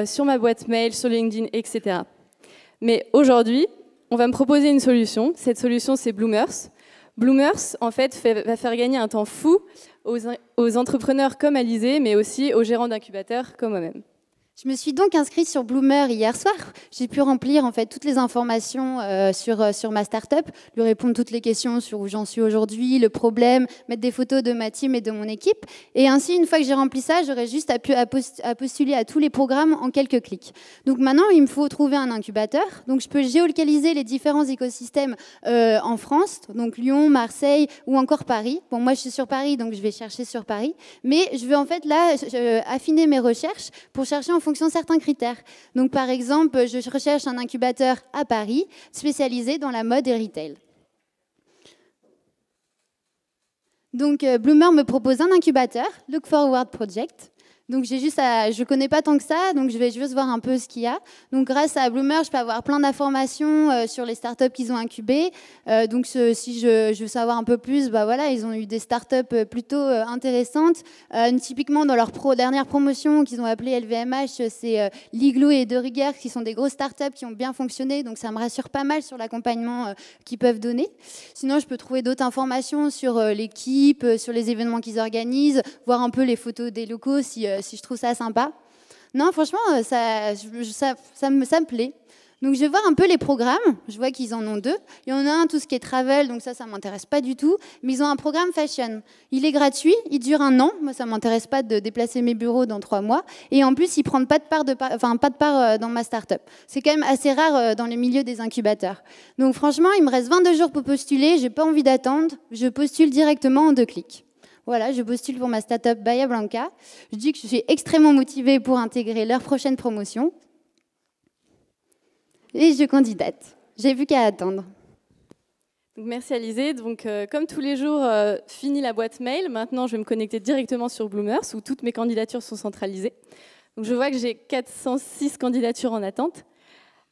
H: sur ma boîte mail, sur LinkedIn, etc. Mais aujourd'hui, on va me proposer une solution. Cette solution, c'est Bloomers. Bloomers, en fait, va faire gagner un temps fou aux entrepreneurs comme Alizé, mais aussi aux gérants d'incubateurs comme moi-même.
G: Je me suis donc inscrite sur Bloomer hier soir. J'ai pu remplir en fait toutes les informations sur ma startup, lui répondre toutes les questions sur où j'en suis aujourd'hui, le problème, mettre des photos de ma team et de mon équipe. Et ainsi, une fois que j'ai rempli ça, j'aurai juste à postuler à tous les programmes en quelques clics. Donc maintenant, il me faut trouver un incubateur. Donc je peux géolocaliser les différents écosystèmes en France, donc Lyon, Marseille ou encore Paris. Bon, moi je suis sur Paris, donc je vais chercher sur Paris. Mais je vais en fait là affiner mes recherches pour chercher en fonction de certains critères. Donc par exemple, je recherche un incubateur à Paris spécialisé dans la mode et retail. Donc Bloomer me propose un incubateur, Look Forward Project. Donc je connais pas tant que ça, donc je vais juste voir un peu ce qu'il y a. Donc grâce à Bloomer, je peux avoir plein d'informations sur les startups qu'ils ont incubées. Donc si je veux savoir un peu plus, bah voilà, ils ont eu des startups plutôt intéressantes. Typiquement dans leur dernière promotion qu'ils ont appelée LVMH, c'est Liglo et De Rigueur qui sont des grosses startups qui ont bien fonctionné. Donc ça me rassure pas mal sur l'accompagnement qu'ils peuvent donner. Sinon, je peux trouver d'autres informations sur l'équipe, sur les événements qu'ils organisent, voir un peu les photos des locaux si je trouve ça sympa. Non, franchement, ça me plaît. Donc, je vais voir un peu les programmes. Je vois qu'ils en ont 2. Il y en a un, tout ce qui est travel, donc ça ne m'intéresse pas du tout. Mais ils ont un programme fashion. Il est gratuit, il dure 1 an. Moi, ça ne m'intéresse pas de déplacer mes bureaux dans 3 mois. Et en plus, ils ne prennent pas de part dans ma start-up. C'est quand même assez rare dans les milieux des incubateurs. Donc, franchement, il me reste 22 jours pour postuler. Je n'ai pas envie d'attendre. Je postule directement en 2 clics. Voilà, je postule pour ma startup Bahia Blanca. Je dis que je suis extrêmement motivée pour intégrer leur prochaine promotion. Et je candidate. J'ai plus qu'à attendre.
H: Donc, merci Alizé. Donc, comme tous les jours, fini la boîte mail. Maintenant, je vais me connecter directement sur Bloomers où toutes mes candidatures sont centralisées. Donc, je vois que j'ai 406 candidatures en attente.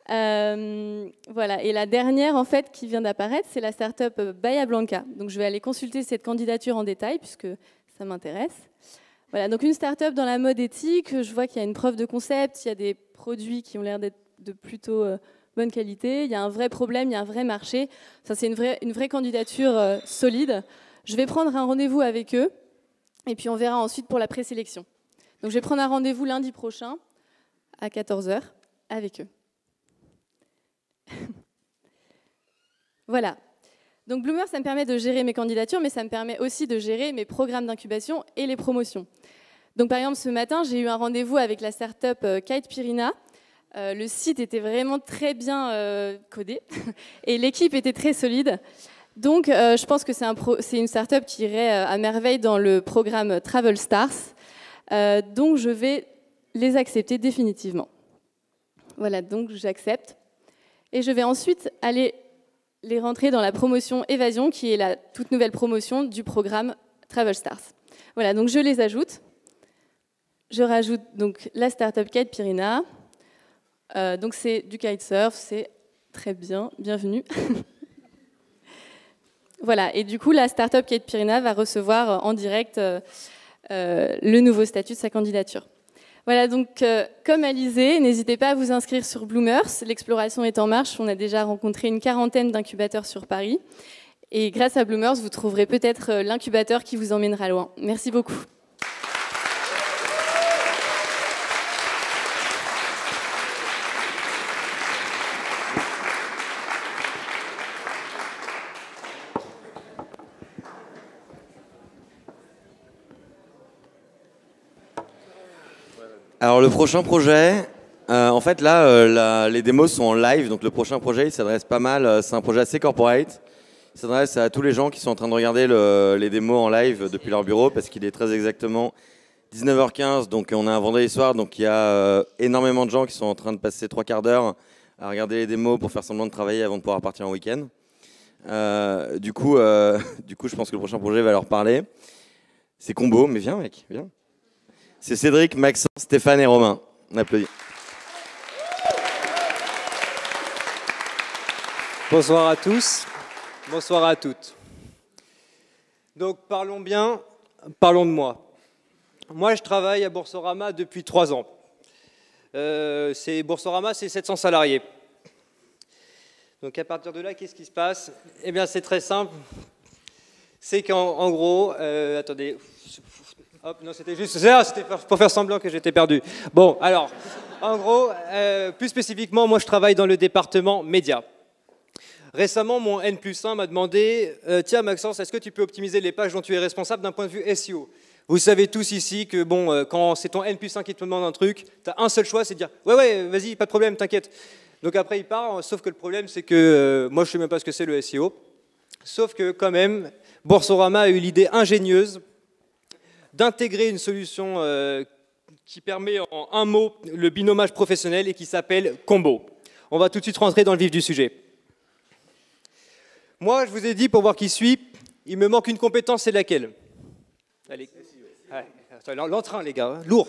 H: Voilà. Et la dernière en fait qui vient d'apparaître, c'est la startup Bahia Blanca. Donc je vais aller consulter cette candidature en détail puisque ça m'intéresse. Voilà, donc une startup dans la mode éthique. Je vois qu'il y a une preuve de concept, il y a des produits qui ont l'air d'être de plutôt bonne qualité. Il y a un vrai problème, il y a un vrai marché. Ça, c'est une vraie candidature solide. Je vais prendre un rendez-vous avec eux et puis on verra ensuite pour la présélection. Donc je vais prendre un rendez-vous lundi prochain à 14h avec eux. Voilà. Donc Bloomer, ça me permet de gérer mes candidatures, mais ça me permet aussi de gérer mes programmes d'incubation et les promotions. Donc par exemple, ce matin, j'ai eu un rendez-vous avec la startup Kite Pirina. Le site était vraiment très bien codé et l'équipe était très solide. Donc je pense que c'est une startup qui irait à merveille dans le programme Travel Stars. Donc je vais les accepter définitivement. Voilà, donc j'accepte. Et je vais ensuite aller les rentrer dans la promotion Évasion, qui est la toute nouvelle promotion du programme Travel Stars. Voilà, donc je les ajoute. Je rajoute donc la startup Kite Pirina. Donc c'est du kitesurf, c'est très bien, bienvenue. Voilà, et du coup la startup Kite Pirina va recevoir en direct le nouveau statut de sa candidature. Voilà, donc comme Alizé, n'hésitez pas à vous inscrire sur Bloomers. L'exploration est en marche. On a déjà rencontré une 40aine d'incubateurs sur Paris. Et grâce à Bloomers, vous trouverez peut-être l'incubateur qui vous emmènera loin. Merci beaucoup.
A: Alors le prochain projet, en fait là, les démos sont en live, donc le prochain projet il s'adresse pas mal, c'est un projet assez corporate, il s'adresse à tous les gens qui sont en train de regarder les démos en live depuis leur bureau parce qu'il est très exactement 19h15, donc on a un vendredi soir, donc il y a énormément de gens qui sont en train de passer 3 quarts d'heure à regarder les démos pour faire semblant de travailler avant de pouvoir partir en week-end. Du coup, je pense que le prochain projet va leur parler. C'est Combo, mais viens mec, viens. C'est Cédric, Maxence, Stéphane et Romain. On applaudit.
I: Bonsoir à tous, bonsoir à toutes. Donc parlons bien, parlons de moi. Moi je travaille à Boursorama depuis 3 ans. Boursorama, c'est 700 salariés. Donc à partir de là, qu'est-ce qui se passe? Eh bien c'est très simple. C'est qu'en gros, attendez, hop, non c'était juste ça, c'était pour faire semblant que j'étais perdu. Bon alors, en gros, plus spécifiquement, moi je travaille dans le département médias. Récemment, mon N+1 m'a demandé « Tiens Maxence, est-ce que tu peux optimiser les pages dont tu es responsable d'un point de vue SEO ?» Vous savez tous ici que bon, quand c'est ton N+1 qui te demande un truc, tu as un seul choix, c'est de dire « Ouais, vas-y, pas de problème, t'inquiète. » Donc après, il part, sauf que le problème, c'est que moi, je ne sais même pas ce que c'est le SEO. Sauf que quand même, Boursorama a eu l'idée ingénieuse d'intégrer une solution qui permet en un mot le binomage professionnel et qui s'appelle Combo. On va tout de suite rentrer dans le vif du sujet. Moi, je vous ai dit, pour voir qui suis, il me manque une compétence, c'est laquelle? Allez. Ouais, l'entrain, les gars, hein, lourd.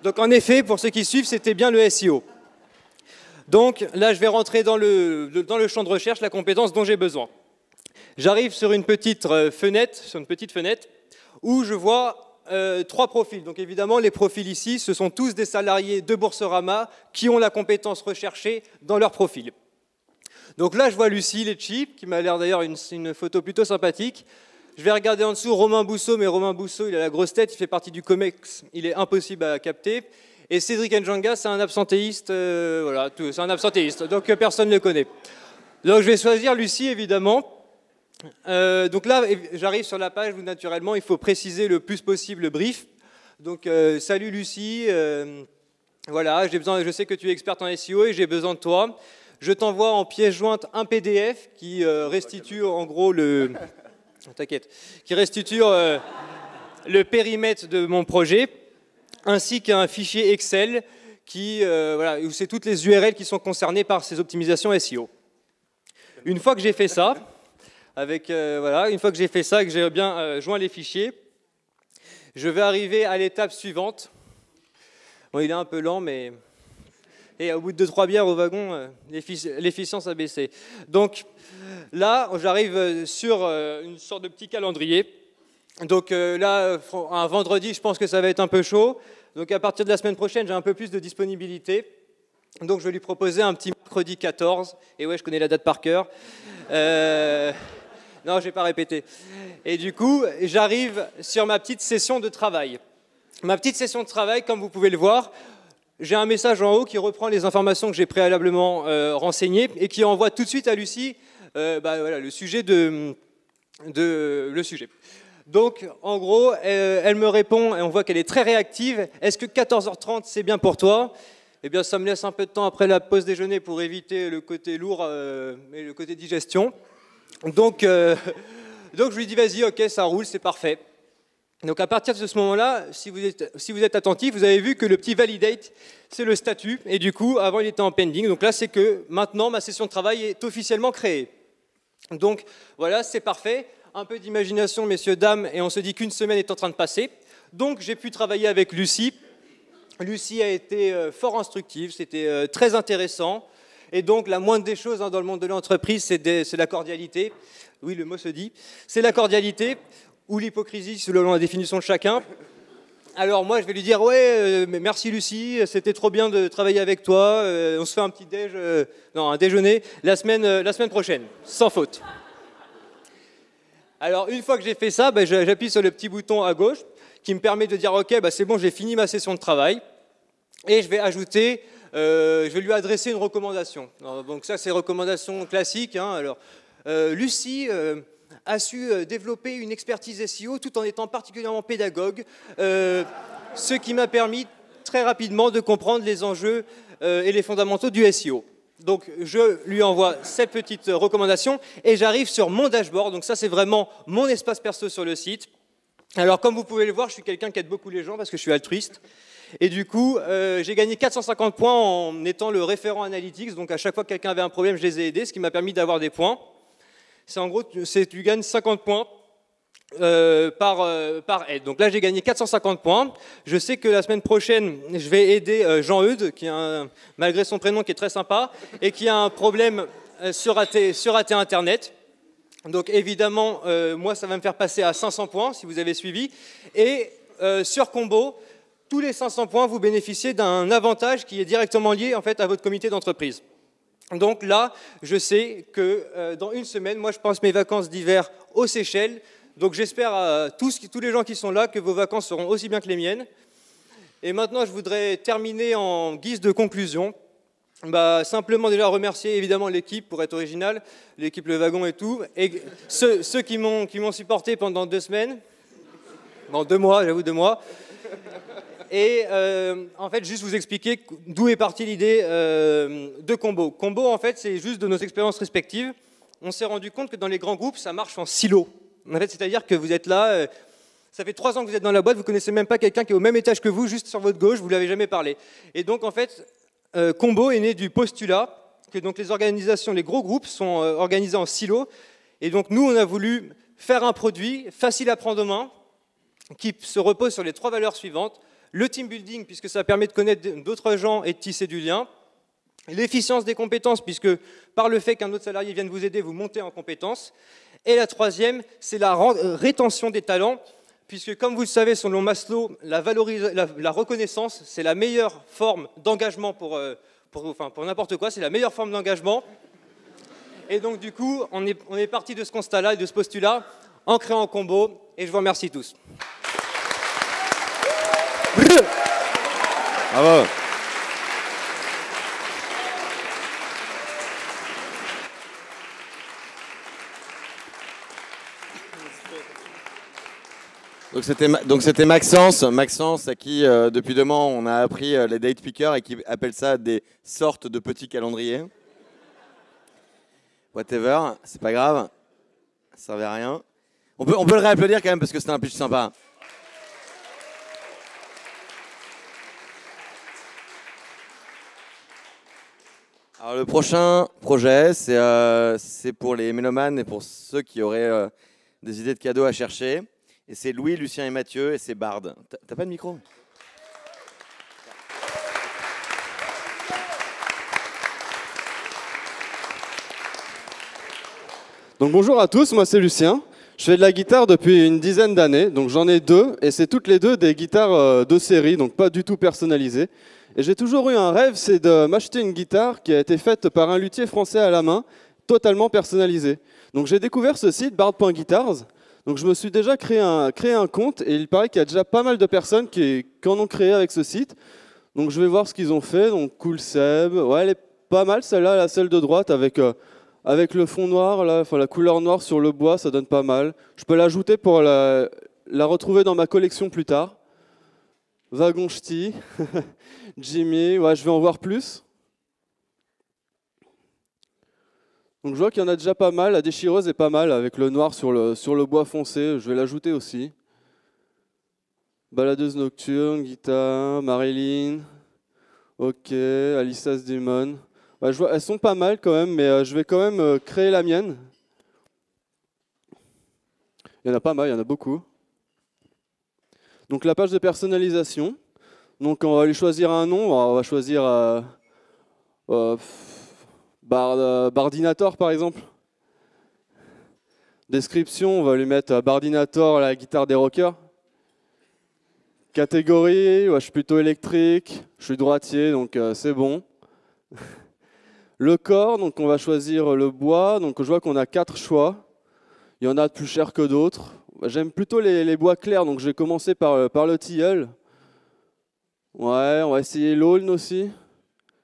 I: Donc, en effet, pour ceux qui suivent, c'était bien le SEO. Donc, là, je vais rentrer dans le champ de recherche, la compétence dont j'ai besoin. J'arrive sur une petite fenêtre, où je vois 3 profils. Donc, évidemment, les profils ici, ce sont tous des salariés de Boursorama qui ont la compétence recherchée dans leur profil. Donc là, je vois Lucie Lecci, qui m'a l'air d'ailleurs une photo plutôt sympathique. Je vais regarder en dessous Romain Bousseau, mais Romain Bousseau, il a la grosse tête, il fait partie du COMEX, il est impossible à capter. Et Cédric Njanga, c'est un absentéiste, voilà, c'est un absentéiste, donc personne ne le connaît. Donc je vais choisir Lucie, évidemment. Donc là, j'arrive sur la page où naturellement, il faut préciser le plus possible le brief. Donc salut Lucie, voilà, je sais que tu es experte en SEO et j'ai besoin de toi. Je t'envoie en pièce jointe un PDF qui restitue en gros le périmètre de mon projet, ainsi qu'un fichier Excel voilà, où c'est toutes les URL qui sont concernées par ces optimisations SEO. Une fois que j'ai fait ça, que j'ai bien joint les fichiers, je vais arriver à l'étape suivante. Bon, il est un peu lent, mais... Et au bout de 2-3 bières au wagon, l'efficience a baissé. Donc là, j'arrive sur une sorte de petit calendrier. Donc là, un vendredi, je pense que ça va être un peu chaud. Donc à partir de la semaine prochaine, j'ai un peu plus de disponibilité. Donc je vais lui proposer un petit mercredi 14. Et ouais, je connais la date par cœur. Non, je n'ai pas répété. Et du coup, j'arrive sur ma petite session de travail. Ma petite session de travail, comme vous pouvez le voir, j'ai un message en haut qui reprend les informations que j'ai préalablement renseignées et qui envoie tout de suite à Lucie voilà, le sujet. Donc, en gros, elle me répond et on voit qu'elle est très réactive. Est-ce que 14h30, c'est bien pour toi? Eh bien, ça me laisse un peu de temps après la pause déjeuner pour éviter le côté lourd et le côté digestion. Donc je lui dis, vas-y, ok, ça roule, c'est parfait. Donc à partir de ce moment-là, si vous êtes attentif, vous avez vu que le petit validate, c'est le statut. Et du coup, avant, il était en pending. Donc là, c'est que maintenant, ma session de travail est officiellement créée. Donc voilà, c'est parfait. Un peu d'imagination, messieurs, dames, et on se dit qu'une semaine est en train de passer. Donc j'ai pu travailler avec Lucie. Lucie a été fort instructive, c'était très intéressant. Et donc la moindre des choses dans le monde de l'entreprise, c'est la cordialité. Oui, le mot se dit. C'est la cordialité. Ou l'hypocrisie, selon la définition de chacun. Alors moi, je vais lui dire, ouais, merci Lucie, c'était trop bien de travailler avec toi, on se fait un petit un déjeuner la semaine prochaine, sans faute. Alors une fois que j'ai fait ça, j'appuie sur le petit bouton à gauche qui me permet de dire, ok, c'est bon, j'ai fini ma session de travail, et je vais ajouter, je vais lui adresser une recommandation. Alors, donc ça, c'est recommandation classique. Hein. Alors, Lucie... a su développer une expertise SEO tout en étant particulièrement pédagogue, ce qui m'a permis très rapidement de comprendre les enjeux et les fondamentaux du SEO. Donc je lui envoie cette petite recommandation et j'arrive sur mon dashboard. Donc ça, c'est vraiment mon espace perso sur le site. Alors, comme vous pouvez le voir, je suis quelqu'un qui aide beaucoup les gens parce que je suis altruiste. Et du coup, j'ai gagné 450 points en étant le référent analytics. Donc, à chaque fois que quelqu'un avait un problème, je les ai aidés, ce qui m'a permis d'avoir des points. C'est en gros, tu gagnes 50 points par aide. Donc là, j'ai gagné 450 points. Je sais que la semaine prochaine, je vais aider Jean-Eudes, qui a malgré son prénom qui est très sympa, et qui a un problème sur AT Internet. Donc évidemment, moi, ça va me faire passer à 500 points, si vous avez suivi. Et sur Combo, tous les 500 points, vous bénéficiez d'un avantage qui est directement lié en fait, à votre comité d'entreprise. Donc là, je sais que dans une semaine, moi, je passe mes vacances d'hiver aux Seychelles. Donc j'espère tous les gens qui sont là que vos vacances seront aussi bien que les miennes. Et maintenant, je voudrais terminer en guise de conclusion. Simplement déjà remercier évidemment l'équipe pour être original, l'équipe Le Wagon et tout, et ceux qui m'ont supporté pendant 2 semaines, bon 2 mois, j'avoue 2 mois, et en fait juste vous expliquer d'où est partie l'idée de Combo. Combo en fait c'est juste de nos expériences respectives, on s'est rendu compte que dans les grands groupes ça marche en silo, en fait c'est-à-dire que vous êtes là, ça fait 3 ans que vous êtes dans la boîte, vous connaissez même pas quelqu'un qui est au même étage que vous, juste sur votre gauche, vous l'avez jamais parlé, et donc en fait Combo est né du postulat que donc les organisations, les gros groupes sont organisés en silos. Et donc nous, on a voulu faire un produit facile à prendre en main, qui se repose sur les 3 valeurs suivantes. Le team building, puisque ça permet de connaître d'autres gens et de tisser du lien. L'efficience des compétences, puisque par le fait qu'un autre salarié vienne vous aider, vous montez en compétences. Et la 3e, c'est la rétention des talents. Puisque, comme vous le savez, selon Maslow, la reconnaissance, c'est la meilleure forme d'engagement pour n'importe quoi, c'est la meilleure forme d'engagement. Et donc, du coup, on est parti de ce constat-là et de ce postulat en créant Combo, et je vous remercie tous.
A: Bravo. Donc c'était Maxence à qui depuis 2 mois on a appris les date pickers et qui appelle ça des sortes de petits calendriers. Whatever, c'est pas grave, ça servait à rien. On peut le réapplaudir quand même parce que c'était un pitch sympa. Alors le prochain projet c'est pour les mélomanes et pour ceux qui auraient des idées de cadeaux à chercher. Et c'est Louis, Lucien et Mathieu, et c'est Bard. T'as pas de micro ?
J: Donc bonjour à tous, moi c'est Lucien. Je fais de la guitare depuis une dizaine d'années, donc j'en ai 2, et c'est toutes les 2 des guitares de série, donc pas du tout personnalisées. Et j'ai toujours eu un rêve, c'est de m'acheter une guitare qui a été faite par un luthier français à la main, totalement personnalisée. Donc j'ai découvert ce site, bard.guitars. Donc je me suis déjà créé un compte et il paraît qu'il y a déjà pas mal de personnes qui en ont créé avec ce site. Donc je vais voir ce qu'ils ont fait. Donc Cool Seb, ouais, elle est pas mal celle-là, celle de droite avec le fond noir, là, enfin la couleur noire sur le bois, ça donne pas mal. Je peux l'ajouter pour la retrouver dans ma collection plus tard. Wagon Ch'ti, Jimmy, ouais, je vais en voir plus. Donc je vois qu'il y en a déjà pas mal, la déchireuse est pas mal avec le noir sur le bois foncé, je vais l'ajouter aussi. Baladeuse nocturne, guitare, Marilyn, ok, Alyssa's Demon. Ouais, je vois, elles sont pas mal quand même, mais je vais quand même créer la mienne. Il y en a pas mal, il y en a beaucoup. Donc la page de personnalisation. Donc on va lui choisir un nom, on va choisir Bardinator par exemple. Description, on va lui mettre Bardinator, la guitare des rockers. Catégorie, ouais, je suis plutôt électrique, je suis droitier, donc c'est bon. Le corps, donc on va choisir le bois, donc je vois qu'on a 4 choix. Il y en a de plus chers que d'autres. J'aime plutôt les bois clairs, donc je vais commencer par le tilleul. Ouais, on va essayer l'aulne aussi,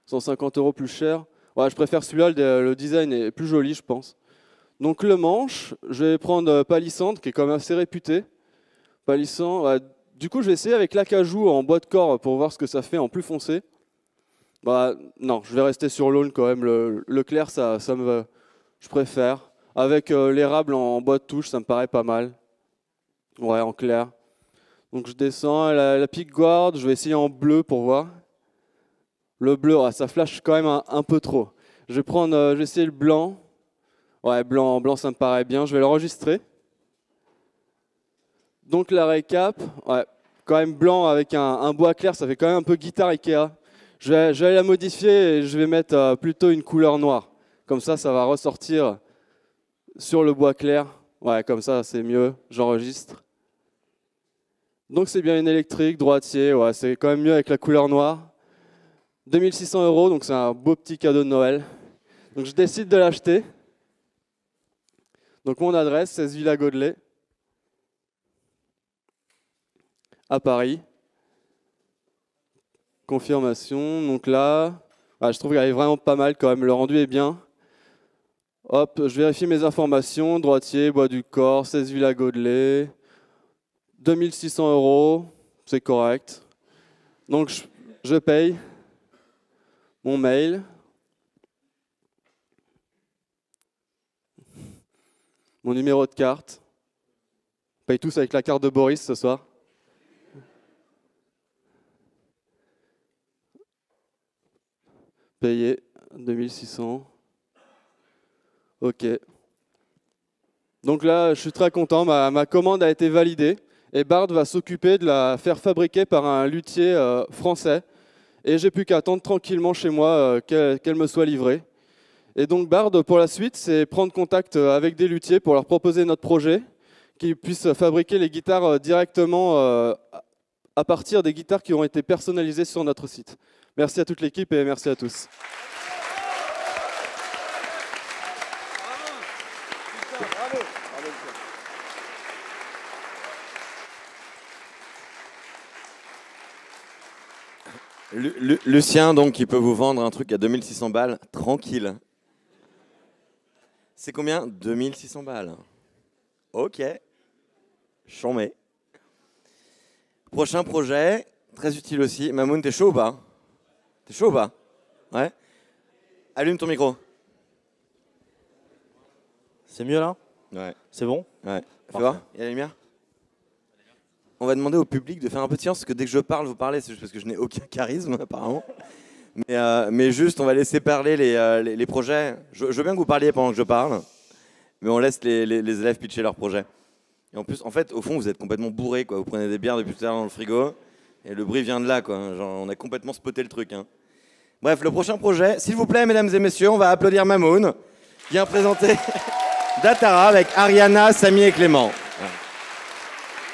J: 150 € plus cher. Ouais, je préfère celui-là, le design est plus joli, je pense. Donc le manche, je vais prendre Palissandre, qui est quand même assez réputé. Palissandre, ouais, du coup je vais essayer avec l'acajou en bois de corps pour voir ce que ça fait en plus foncé. Non, je vais rester sur l'aulne quand même, le clair, ça me, je préfère. Avec l'érable en bois de touche, ça me paraît pas mal. Ouais, en clair. Donc je descends, la pick guard, je vais essayer en bleu pour voir. Le bleu, ouais, ça flash quand même un peu trop. Je vais essayer le blanc. Ouais, blanc, ça me paraît bien. Je vais l'enregistrer. Donc la récap, ouais, quand même blanc avec un bois clair, ça fait quand même un peu guitare Ikea. Je vais la modifier et je vais mettre plutôt une couleur noire. Comme ça va ressortir sur le bois clair. Ouais, comme ça, c'est mieux. J'enregistre. Donc c'est bien une électrique, droitier. Ouais, c'est quand même mieux avec la couleur noire. 2600 €, donc c'est un beau petit cadeau de Noël. Donc je décide de l'acheter. Donc mon adresse, 16 Villa Godelet, à Paris. Confirmation. Donc là, ouais, je trouve qu'elle est vraiment pas mal quand même. Le rendu est bien. Hop, je vérifie mes informations. Droitier, bois du corps, 16 Villa Godelet. 2600 €, c'est correct. Donc je paye. Mon mail. Mon numéro de carte. On paye tous avec la carte de Boris ce soir. Payé 2600. Ok. Donc là, je suis très content. Ma commande a été validée. Et Bard va s'occuper de la faire fabriquer par un luthier français. Et j'ai plus qu'à attendre tranquillement chez moi qu'elle me soit livrée. Et donc Bard, pour la suite, c'est prendre contact avec des luthiers pour leur proposer notre projet, qu'ils puissent fabriquer les guitares directement à partir des guitares qui ont été personnalisées sur notre site. Merci à toute l'équipe et merci à tous.
A: Lucien, donc, qui peut vous vendre un truc à 2600 balles, tranquille. C'est combien? 2600 balles. Ok. Chambé. Prochain projet, très utile aussi. Mamoun, t'es chaud ou pas? T'es chaud ou pas? Ouais. Allume ton micro.
K: C'est mieux là?
A: Ouais.
K: C'est bon?
A: Ouais. Fais voir, il y a la lumière? On va demander au public de faire un peu de silence, parce que dès que je parle, vous parlez, c'est juste parce que je n'ai aucun charisme, apparemment. Mais juste, on va laisser parler les projets. Je veux bien que vous parliez pendant que je parle, mais on laisse les élèves pitcher leurs projets. Et en plus, en fait, au fond, vous êtes complètement bourrés, quoi. Vous prenez des bières depuis tout à l'heure dans le frigo, et le bruit vient de là, quoi. Genre, on a complètement spoté le truc. Hein. Bref, le prochain projet, s'il vous plaît, mesdames et messieurs, on va applaudir Mamoun, qui vient présenter Datara avec Ariana, Samy et Clément.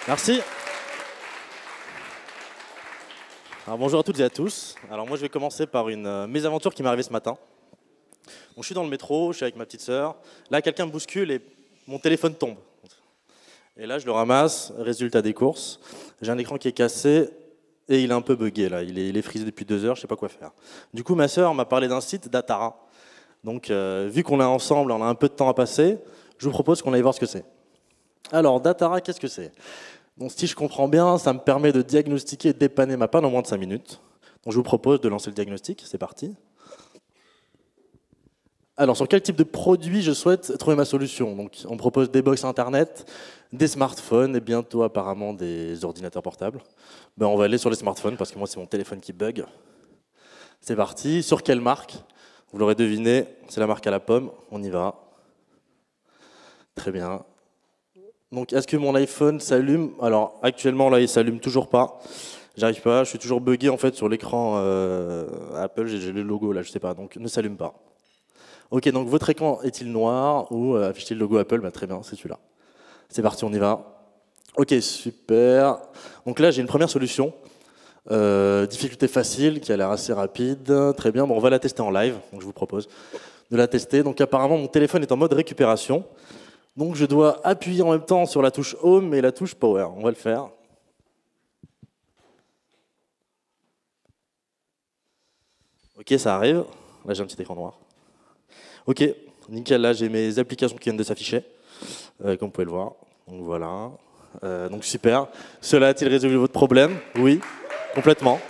K: Merci. Alors, bonjour à toutes et à tous. Alors moi je vais commencer par une mésaventure qui m'est arrivée ce matin. Donc, je suis dans le métro, je suis avec ma petite sœur. Là quelqu'un me bouscule et mon téléphone tombe. Et là je le ramasse, résultat des courses. J'ai un écran qui est cassé et il est un peu buggé là. Il est frisé depuis 2 heures, je ne sais pas quoi faire. Du coup ma sœur m'a parlé d'un site, Datara. Donc vu qu'on est ensemble, on a un peu de temps à passer, je vous propose qu'on aille voir ce que c'est. Alors Datara, qu'est-ce que c'est? Donc, si je comprends bien, ça me permet de diagnostiquer et de dépanner ma panne en moins de 5 minutes. Donc, je vous propose de lancer le diagnostic. C'est parti. Alors, sur quel type de produit je souhaite trouver ma solution? Donc, on me propose des box Internet, des smartphones et bientôt apparemment des ordinateurs portables. Ben, on va aller sur les smartphones parce que moi, c'est mon téléphone qui bug. C'est parti. Sur quelle marque? Vous l'aurez deviné, c'est la marque à la pomme. On y va. Très bien. Donc, est-ce que mon iPhone s'allume? Alors, actuellement, là, il ne s'allume toujours pas. J'arrive pas, je suis toujours bugué en fait sur l'écran Apple, j'ai le logo là, je sais pas, donc ne s'allume pas. Ok, donc votre écran est-il noir ou affiche-t-il le logo Apple? Bah, très bien, c'est celui-là. C'est parti, on y va. Ok, super. Donc là, j'ai une première solution. Difficulté facile, qui a l'air assez rapide. Très bien, bon, on va la tester en live, donc je vous propose de la tester. Donc apparemment, mon téléphone est en mode récupération. Donc je dois appuyer en même temps sur la touche Home et la touche Power. On va le faire. Ok, ça arrive. Là, j'ai un petit écran noir. Ok, nickel. Là, j'ai mes applications qui viennent de s'afficher, comme vous pouvez le voir. Donc voilà. Donc super. Cela a-t-il résolu votre problème? Oui, complètement.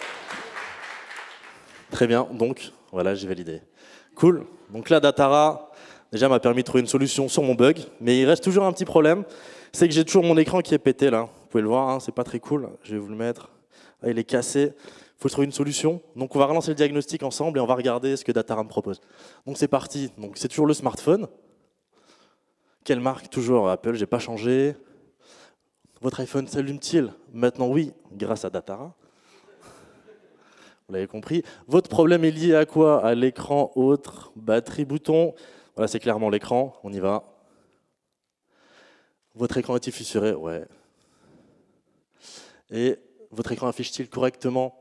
K: Très bien. Donc voilà, j'ai validé. Cool. Donc là, Datara déjà m'a permis de trouver une solution sur mon bug, mais il reste toujours un petit problème, c'est que j'ai toujours mon écran qui est pété là. Vous pouvez le voir, hein, c'est pas très cool. Je vais vous le mettre. Là, il est cassé. Il faut trouver une solution. Donc on va relancer le diagnostic ensemble et on va regarder ce que Dataram propose. Donc c'est parti. Donc c'est toujours le smartphone. Quelle marque? Toujours Apple, j'ai pas changé. Votre iPhone s'allume-t-il? Maintenant oui, grâce à Datara. Vous l'avez compris. Votre problème est lié à quoi? À l'écran, autre, batterie, bouton. Voilà, c'est clairement l'écran. On y va. Votre écran est-il fissuré? Ouais. Et votre écran affiche-t-il correctement?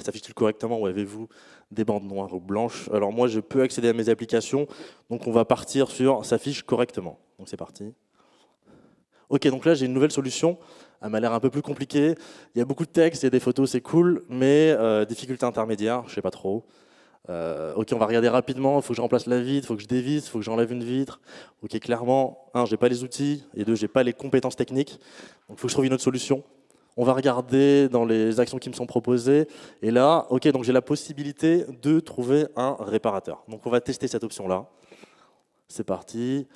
K: S'affiche-t-il correctement ou avez-vous des bandes noires ou blanches? Alors moi, je peux accéder à mes applications. Donc on va partir sur s'affiche correctement. Donc c'est parti. Ok, donc là j'ai une nouvelle solution. Elle m'a l'air un peu plus compliquée. Il y a beaucoup de texte, il y a des photos, c'est cool, mais difficulté intermédiaire, je sais pas trop. Ok, on va regarder rapidement. Il faut que je remplace la vitre, il faut que je dévisse, il faut que j'enlève une vitre. Ok, clairement, un, j'ai pas les outils, et deux, j'ai pas les compétences techniques. Donc il faut que je trouve une autre solution. On va regarder dans les actions qui me sont proposées. Et là, ok, donc j'ai la possibilité de trouver un réparateur. Donc on va tester cette option-là. C'est parti.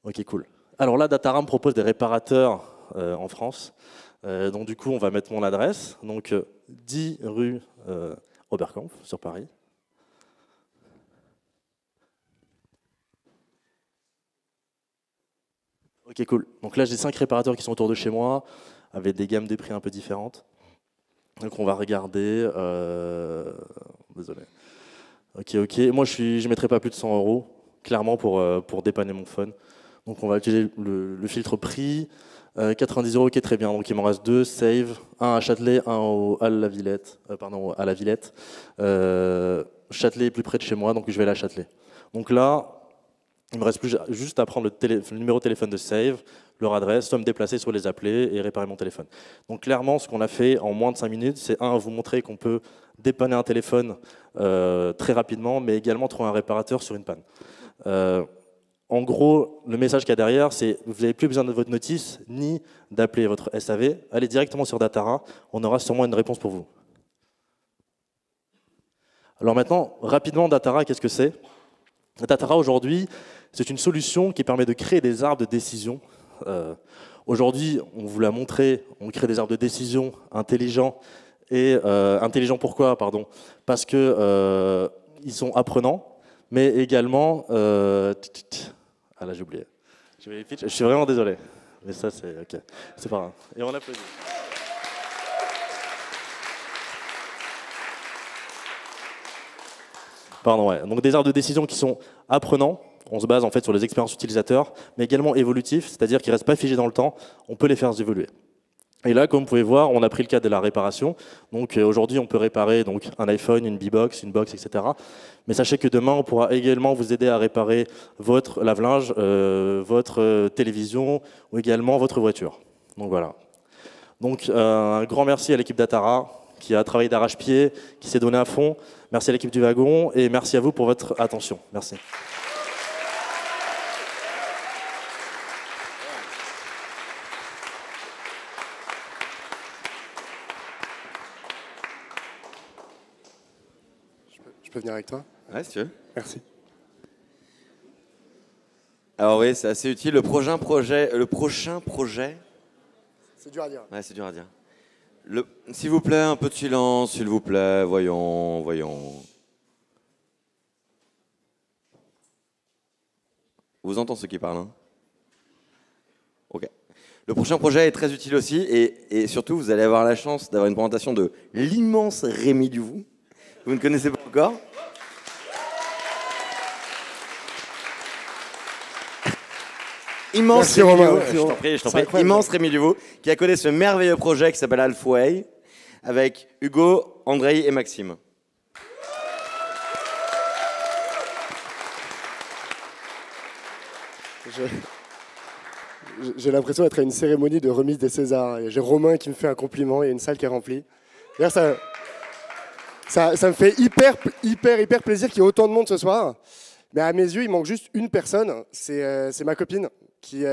K: Ok, cool. Alors là, Dataram propose des réparateurs en France. Donc du coup, on va mettre mon adresse. Donc 10 rue Oberkampf, sur Paris. Ok, cool. Donc là, j'ai 5 réparateurs qui sont autour de chez moi, avec des gammes de prix un peu différentes. Donc on va regarder. Désolé. Ok. Moi, je ne mettrai pas plus de 100 €, clairement, pour dépanner mon phone. Donc on va utiliser le filtre prix. 90 € qui est très bien. Donc il m'en reste 2, save. Un à Châtelet, un à la Villette. À la Villette. Châtelet est plus près de chez moi, donc je vais aller à Châtelet. Donc là, il me reste plus juste à prendre le numéro de téléphone de save, leur adresse, soit me déplacer, soit les appeler et réparer mon téléphone. Donc clairement, ce qu'on a fait en moins de 5 minutes, c'est vous montrer qu'on peut dépanner un téléphone très rapidement, mais également trouver un réparateur sur une panne. En gros, le message qu'il y a derrière, c'est vous n'avez plus besoin de votre notice, ni d'appeler votre SAV. Allez directement sur Datara, on aura sûrement une réponse pour vous. Alors maintenant, rapidement, Datara, qu'est-ce que c'est? Datara, aujourd'hui, c'est une solution qui permet de créer des arbres de décision. Aujourd'hui, on vous l'a montré, on crée des arbres de décision intelligents. Et intelligents pourquoi? Parce que ils sont apprenants, mais également... Ah là, j'ai oublié. Je suis vraiment désolé. Mais ça, c'est ok. C'est pas grave. Et on applaudit. Pardon, ouais. Donc des arbres de décision qui sont apprenants. On se base en fait sur les expériences utilisateurs, mais également évolutifs, c'est-à-dire qu'ils ne restent pas figés dans le temps. On peut les faire évoluer. Et là, comme vous pouvez voir, on a pris le cas de la réparation. Donc aujourd'hui, on peut réparer donc, un iPhone, une B-Box, une box, etc. Mais sachez que demain, on pourra également vous aider à réparer votre lave-linge, votre télévision ou également votre voiture. Donc voilà. Donc un grand merci à l'équipe Datara qui a travaillé d'arrache-pied, qui s'est donné à fond. Merci à l'équipe du wagon et merci à vous pour votre attention. Merci.
L: Je peux venir avec toi?
A: Ouais, si tu veux.
L: Merci.
A: Alors oui, c'est assez utile. Le prochain projet...
L: C'est dur à dire.
A: Ouais, c'est dur à dire. S'il vous plaît, un peu de silence, s'il vous plaît. Voyons. Vous entendez ceux qui parlent, hein? Ok. Le prochain projet est très utile aussi, et surtout, vous allez avoir la chance d'avoir une présentation de l'immense Rémi Duvou. Vous ne connaissez pas encore? Immense Rémi Duvau, je t'en prie. Immense Rémi Duvau, qui a codé ce merveilleux projet qui s'appelle Halfway, avec Hugo, Andrei et Maxime.
L: J'ai l'impression d'être à une cérémonie de remise des Césars. J'ai Romain qui me fait un compliment, il y a une salle qui est remplie. D'ailleurs, ça me fait hyper plaisir qu'il y ait autant de monde ce soir. Mais à mes yeux, il manque juste une personne, c'est ma copine qui vit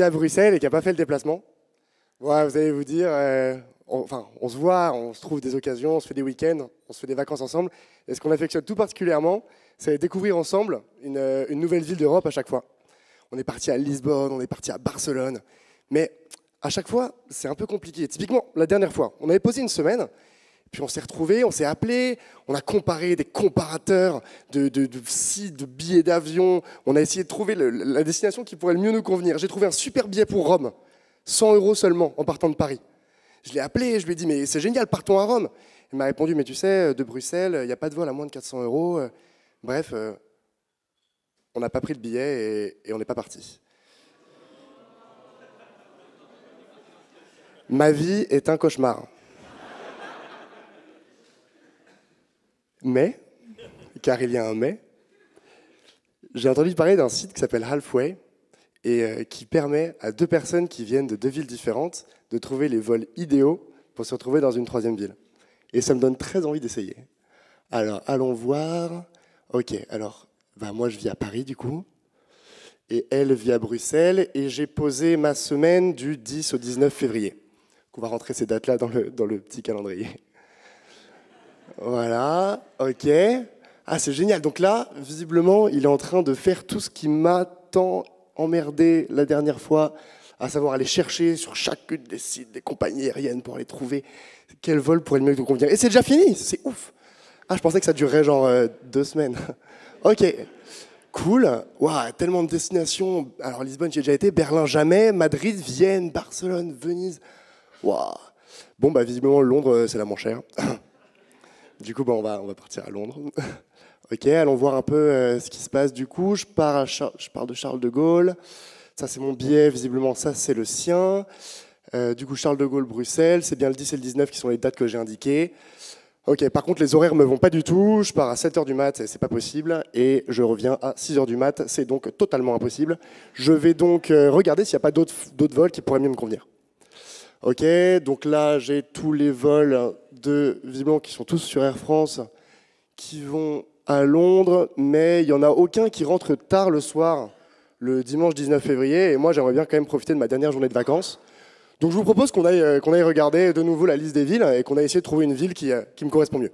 L: à Bruxelles et qui n'a pas fait le déplacement. Ouais, vous allez vous dire, on se voit, on se trouve des occasions, on se fait des week-ends, on se fait des vacances ensemble. Et ce qu'on affectionne tout particulièrement, c'est découvrir ensemble une nouvelle ville d'Europe à chaque fois. On est parti à Lisbonne, on est parti à Barcelone. Mais à chaque fois, c'est un peu compliqué. Typiquement, la dernière fois, on avait posé une semaine, puis on s'est retrouvés, on s'est appelés, on a comparé des comparateurs de sites, de billets d'avion. On a essayé de trouver la destination qui pourrait le mieux nous convenir. J'ai trouvé un super billet pour Rome, 100 € seulement en partant de Paris. Je l'ai appelé, je lui ai dit, mais c'est génial, partons à Rome. Il m'a répondu, mais tu sais, de Bruxelles, il n'y a pas de vol à moins de 400 €. Bref, on n'a pas pris le billet et on n'est pas parti. Ma vie est un cauchemar. Mais, car il y a un mais, j'ai entendu parler d'un site qui s'appelle Halfway et qui permet à 2 personnes qui viennent de 2 villes différentes de trouver les vols idéaux pour se retrouver dans une 3e ville. Et ça me donne très envie d'essayer. Alors, allons voir. Ok, alors, moi je vis à Paris du coup, et elle vit à Bruxelles, et j'ai posé ma semaine du 10 au 19 février. On va rentrer ces dates-là dans le petit calendrier. Voilà, ok. Ah, c'est génial. Donc là, visiblement, il est en train de faire tout ce qui m'a tant emmerdé la dernière fois, à savoir aller chercher sur chacune des sites des compagnies aériennes pour aller trouver quel vol pourrait le mieux nous convenir. Et c'est déjà fini, c'est ouf. Ah, je pensais que ça durerait genre 2 semaines. Ok, cool. Waouh, tellement de destinations. Alors Lisbonne, j'y ai déjà été, Berlin jamais, Madrid, Vienne, Barcelone, Venise. Waouh. Bon, visiblement, Londres, c'est la moins chère. Du coup, on va partir à Londres. Ok, allons voir un peu ce qui se passe. Du coup, je pars de Charles de Gaulle. Ça, c'est mon billet. Visiblement, ça, c'est le sien. Du coup, Charles de Gaulle, Bruxelles. C'est bien le 10 et le 19 qui sont les dates que j'ai indiquées. Ok, par contre, les horaires me vont pas du tout. Je pars à 7h du mat, c'est pas possible. Et je reviens à 6h du mat, c'est donc totalement impossible. Je vais donc regarder s'il n'y a pas d'autres vols qui pourraient mieux me convenir. Ok, donc là, j'ai tous les vols visiblement qui sont tous sur Air France, qui vont à Londres, mais il n'y en a aucun qui rentre tard le soir, le dimanche 19 février, et moi j'aimerais bien quand même profiter de ma dernière journée de vacances. Donc je vous propose qu'on aille regarder de nouveau la liste des villes, et qu'on aille essayer de trouver une ville qui me correspond mieux.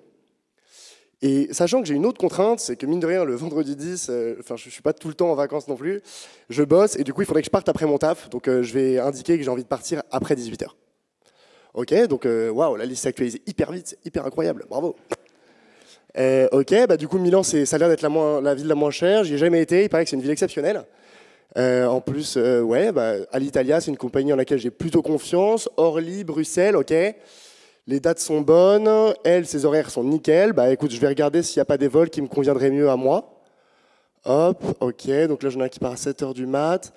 L: Et sachant que j'ai une autre contrainte, c'est que mine de rien, le vendredi 10, je ne suis pas tout le temps en vacances non plus, je bosse, et du coup il faudrait que je parte après mon taf, donc je vais indiquer que j'ai envie de partir après 18h. Ok, donc waouh, la liste s'est actualisée hyper vite, c'est hyper incroyable, bravo. Ok, du coup Milan, ça a l'air d'être la ville la moins chère, j'y ai jamais été, il paraît que c'est une ville exceptionnelle. En plus, Alitalia, c'est une compagnie en laquelle j'ai plutôt confiance. Orly, Bruxelles, ok. Les dates sont bonnes, ses horaires sont nickel. Écoute, je vais regarder s'il n'y a pas des vols qui me conviendraient mieux à moi. Hop, ok, donc là j'en ai un qui part à 7h du mat.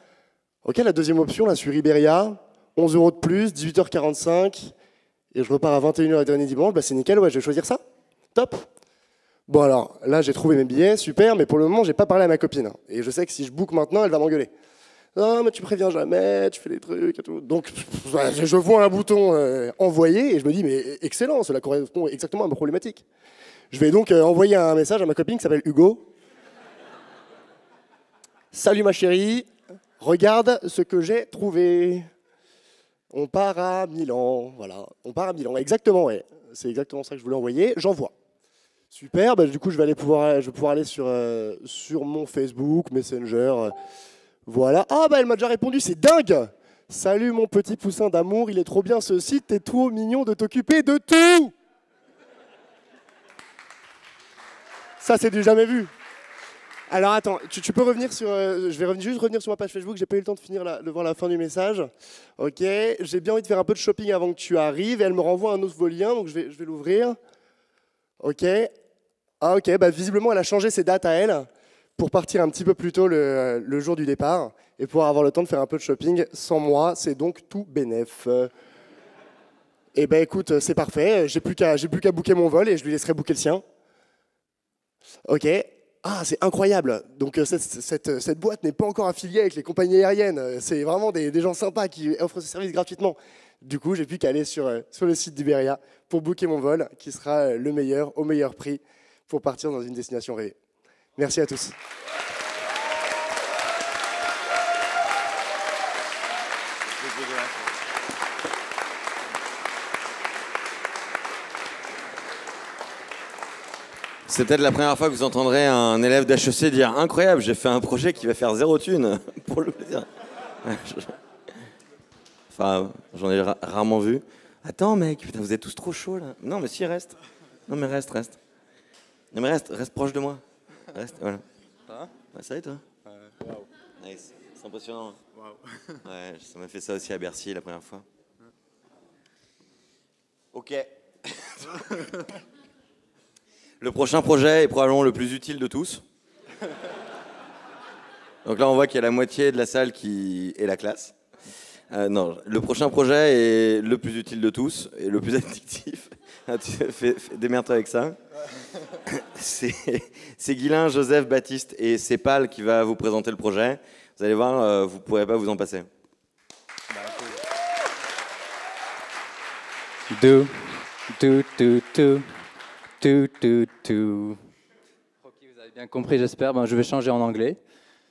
L: Ok, la deuxième option, là, sur Iberia, 11 € de plus, 18h45, et je repars à 21h le dernier dimanche, c'est nickel, ouais, je vais choisir ça. Top. Bon alors, là j'ai trouvé mes billets, super, mais pour le moment j'ai pas parlé à ma copine. Et je sais que si je book maintenant, elle va m'engueuler. Non mais tu préviens jamais, tu fais des trucs et tout. Donc je vois un bouton envoyer et je me dis mais excellent, cela correspond exactement à ma problématique. Je vais donc envoyer un message à ma copine qui s'appelle Hugo. Salut ma chérie, regarde ce que j'ai trouvé. On part à Milan, voilà, on part à Milan, exactement, ouais. C'est exactement ça que je voulais envoyer, j'envoie. Super, du coup je vais pouvoir aller sur mon Facebook, Messenger, voilà. Ah elle m'a déjà répondu, c'est dingue. Salut mon petit poussin d'amour, il est trop bien ce site, t'es trop mignon de t'occuper de tout. Ça c'est du jamais vu. Alors attends, tu peux revenir sur... je vais juste revenir sur ma page Facebook, j'ai pas eu le temps de voir la fin du message. Ok, j'ai bien envie de faire un peu de shopping avant que tu arrives, et elle me renvoie un nouveau lien, donc je vais l'ouvrir. Ok. Ah ok, visiblement elle a changé ses dates à elle pour partir un petit peu plus tôt le jour du départ, et pour avoir le temps de faire un peu de shopping sans moi, c'est donc tout bénef. Et écoute, c'est parfait, j'ai plus qu'à booker mon vol, et je lui laisserai booker le sien. Ok. Ah, c'est incroyable. Donc cette boîte n'est pas encore affiliée avec les compagnies aériennes. C'est vraiment des gens sympas qui offrent ce service gratuitement. Du coup, j'ai plus qu'à aller sur le site d'Iberia pour booker mon vol, qui sera le meilleur, au meilleur prix, pour partir dans une destination rêvée. Merci à tous.
A: C'est peut-être la première fois que vous entendrez un élève d'HEC dire « Incroyable, j'ai fait un projet qui va faire 0 thune, pour le plaisir. » Enfin, j'en ai rarement vu. Attends mec, putain, vous êtes tous trop chauds là. Non mais si, reste. Non mais reste. Non mais reste proche de moi. Reste, voilà. Ça va? Ouais, ça va et toi?
M: Wow.
A: Nice, c'est impressionnant. Wow. Ouais, ça m'a fait ça aussi à Bercy la première fois. Ok. Le prochain projet est probablement le plus utile de tous. Donc là, on voit qu'il y a la moitié de la salle qui est la classe. Non, le prochain projet est le plus utile de tous et le plus addictif. Démerde-toi avec ça. C'est Guilain, Joseph, Baptiste et Sépal qui va vous présenter le projet. Vous allez voir, vous ne pourrez pas vous en passer.
N: Ok, vous avez bien compris, j'espère. Ben, je vais changer en anglais.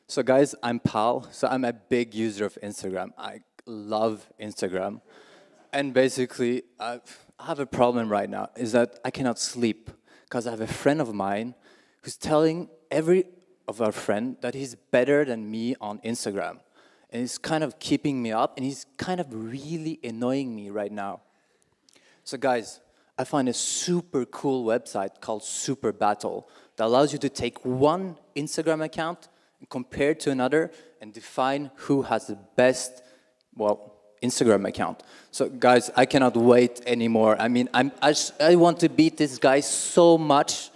N: So guys, I'm Pal. So I'm a big user of Instagram. I love Instagram. And basically, I have a problem right now, is that I cannot sleep because I have a friend of mine who's telling every of our friends that he's better than me on Instagram. And he's kind of keeping me up, and he's kind of really annoying me right now. So guys, I find a super cool website called Super Battle that allows you to take one Instagram account and compare it to another and define who has the best, well, Instagram account. So guys, I cannot wait anymore. I mean, I want to beat this guy so much.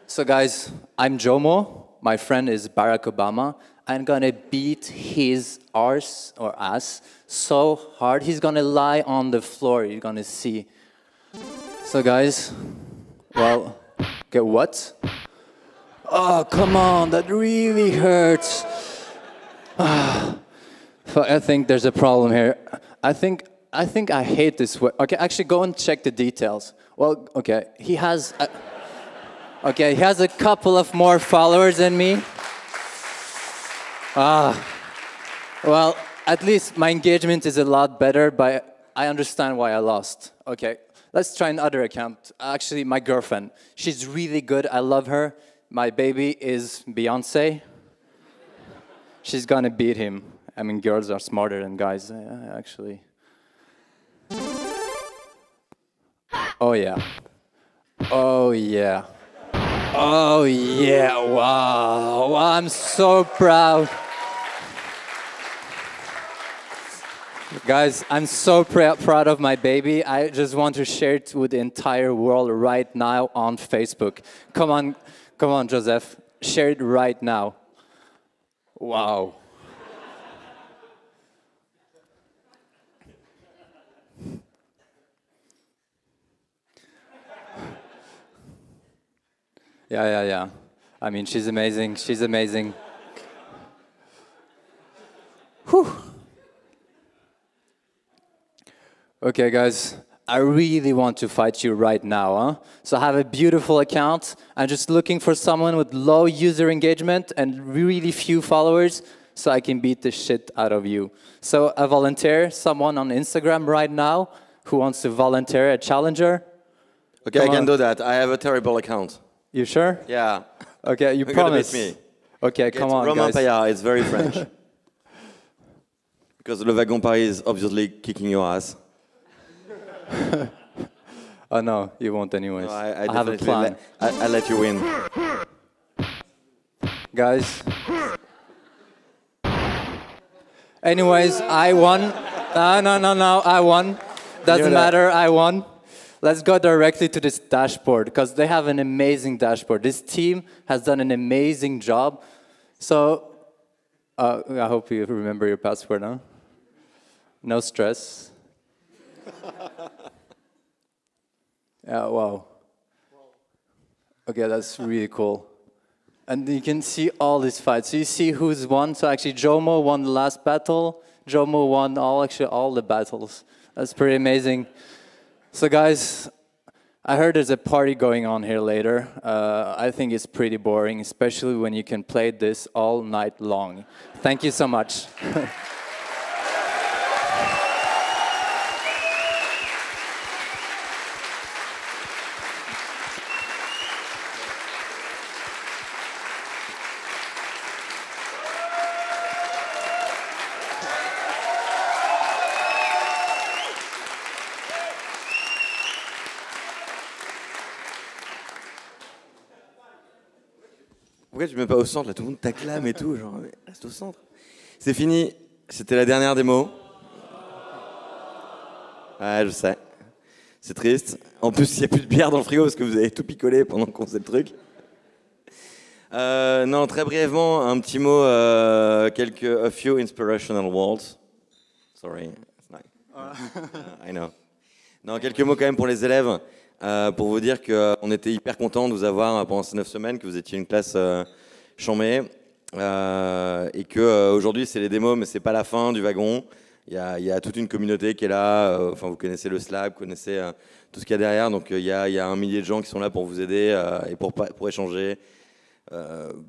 N: So guys, I'm Jomo. My friend is Barack Obama. I'm gonna beat his arse or ass so hard. He's gonna lie on the floor. You're gonna see. So guys, well, get what? Oh, come on, that really hurts. I think there's a problem here. I think I hate this way. Okay, actually go and check the details. Well, okay, he has a couple of more followers than me. Well, at least my engagement is a lot better, but I understand why I lost. Okay, let's try another account. Actually, my girlfriend. She's really good. I love her. My baby is Beyonce. She's gonna beat him. I mean, girls are smarter than guys, actually. Oh, yeah. Oh, yeah. Oh, yeah. Wow. I'm so proud. Guys, I'm so proud of my baby. I just want to share it with the entire world right now on Facebook. Come on, Joseph. Share it right now. Wow. Yeah. I mean, she's amazing. She's amazing. Whew. Okay, guys, I really want to fight you right now, huh? So I have a beautiful account. I'm just looking for someone with low user engagement and really few followers so I can beat the shit out of you. So I volunteer someone on Instagram right now who wants to volunteer a challenger.
A: Okay, I can do that. I have a terrible account.
N: You sure?
A: Yeah.
N: Okay, you promise.
A: Beat me.
N: Okay, come on,
A: Romain
N: guys.
A: Payard, it's very French. Because Le Wagon Paris is obviously kicking your ass.
N: Oh no, you won't anyways.
A: No, I
N: have a plan.
A: I'll let you win.
N: Guys. Anyways, I won. No, I won. Doesn't matter, I won. Let's go directly to this dashboard, because they have an amazing dashboard. This team has done an amazing job. So, I hope you remember your password, huh? No stress. Yeah, wow. Okay, that's really cool. And you can see all these fights. So you see who's won. So actually, Jomo won the last battle. Jomo won all the battles. That's pretty amazing. So guys, I heard there's a party going on here later. I think it's pretty boring, especially when you can play this all night long. Thank you so much.
A: pourquoi tu ne mets pas au centre là, tout le monde t'acclame et tout, genre, reste au centre. C'est fini, c'était la dernière démo. Ouais, je sais. C'est triste. En plus, il n'y a plus de bière dans le frigo parce que vous avez tout picolé pendant qu'on faisait le truc. Non, très brièvement, un petit mot, a few inspirational words. Sorry, it's nice. I know. Non, quelques mots quand même pour les élèves, pour vous dire qu'on était hyper contents de vous avoir pendant ces 9 semaines, que vous étiez une classe chambée, et qu'aujourd'hui c'est les démos, mais c'est pas la fin du wagon. Il y a toute une communauté qui est là, enfin vous connaissez le Slack, vous connaissez tout ce qu'il y a derrière, donc il y a 1 millier de gens qui sont là pour vous aider et pour échanger.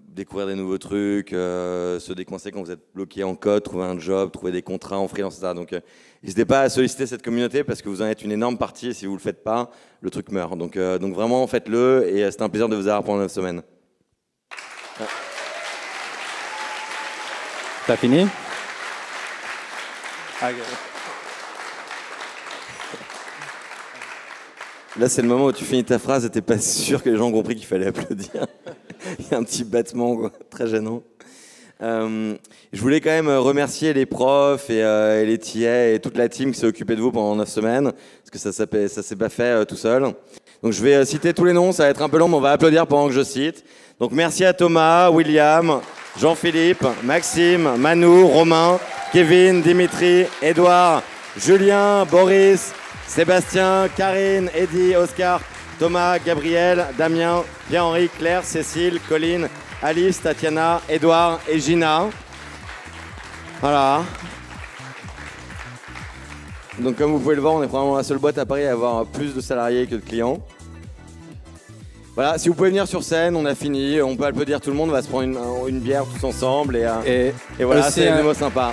A: Découvrir des nouveaux trucs, se décoincer quand vous êtes bloqué en code, trouver un job, trouver des contrats en freelance, etc. Donc n'hésitez pas à solliciter cette communauté parce que vous en êtes une énorme partie et si vous ne le faites pas, le truc meurt. Donc vraiment faites-le et c'est un plaisir de vous avoir pendant 9 semaines. Ouais.
N: T'as fini?
A: Là, c'est le moment où tu finis ta phrase et t'es pas sûr que les gens ont compris qu'il fallait applaudir. Il y a un petit battement, quoi, très gênant. Je voulais quand même remercier les profs et les TA et toute la team qui s'est occupée de vous pendant 9 semaines, parce que ça s'est pas fait tout seul. Donc je vais citer tous les noms, ça va être un peu long, mais on va applaudir pendant que je cite. Donc merci à Thomas, William, Jean-Philippe, Maxime, Manu, Romain, Kevin, Dimitri, Edouard, Julien, Boris, Sébastien, Karine, Eddy, Oscar, Thomas, Gabriel, Damien, Pierre-Henri, Claire, Cécile, Colline, Alice, Tatiana, Edouard et Gina. Voilà. Donc comme vous pouvez le voir, on est probablement la seule boîte à Paris à avoir plus de salariés que de clients. Voilà, si vous pouvez venir sur scène, on a fini, on peut applaudir tout le monde, on va se prendre une bière tous ensemble et voilà, c'est des mots sympas.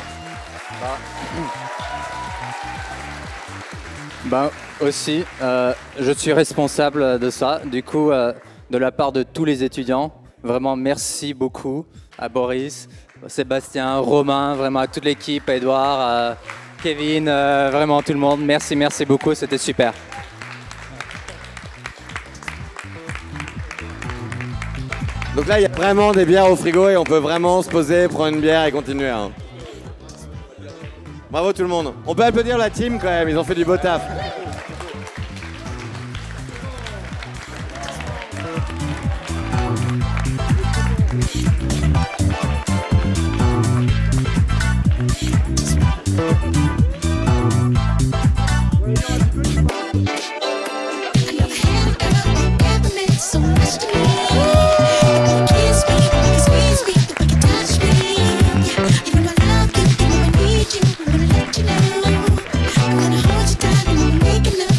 N: Aussi, je suis responsable de ça. Du coup, de la part de tous les étudiants, vraiment merci beaucoup à Boris, Sébastien, Romain, vraiment à toute l'équipe, à Edouard, Kevin, vraiment tout le monde. Merci beaucoup, c'était super.
A: Donc là, il y a vraiment des bières au frigo et on peut vraiment se poser, prendre une bière et continuer. Hein. Bravo tout le monde. On peut applaudir la team quand même, ils ont fait du beau taf.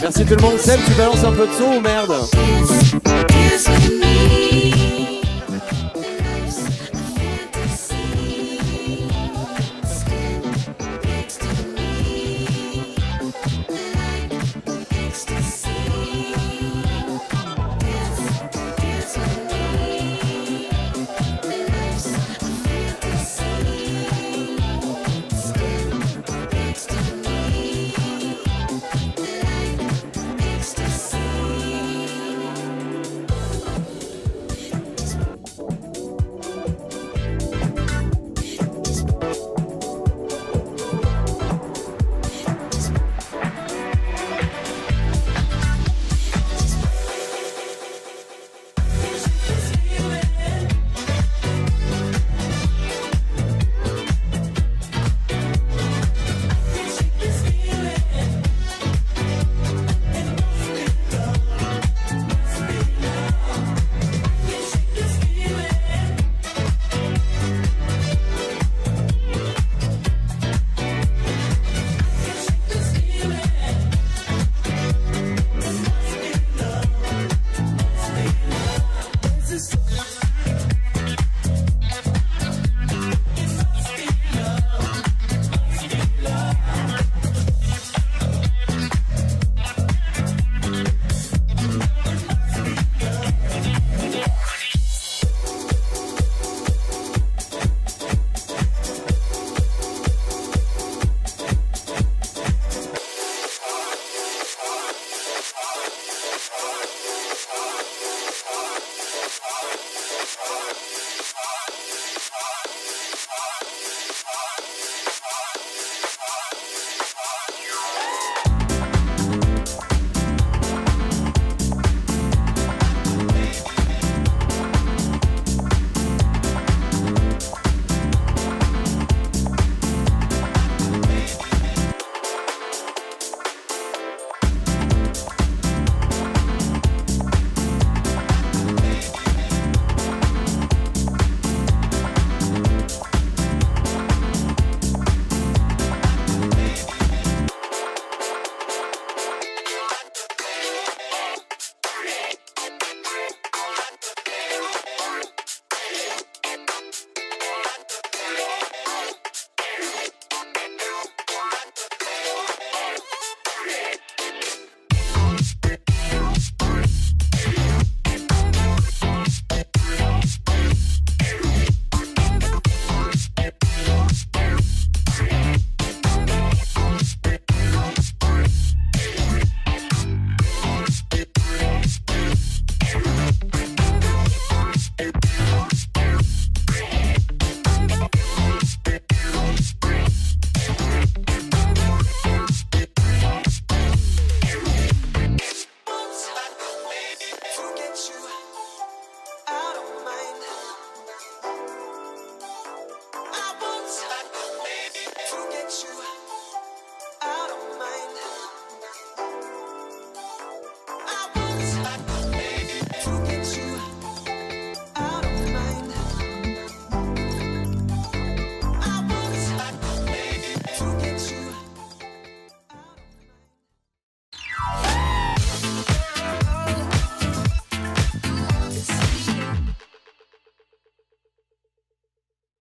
A: Merci tout le monde. Seb, tu balances un peu de son ou merde?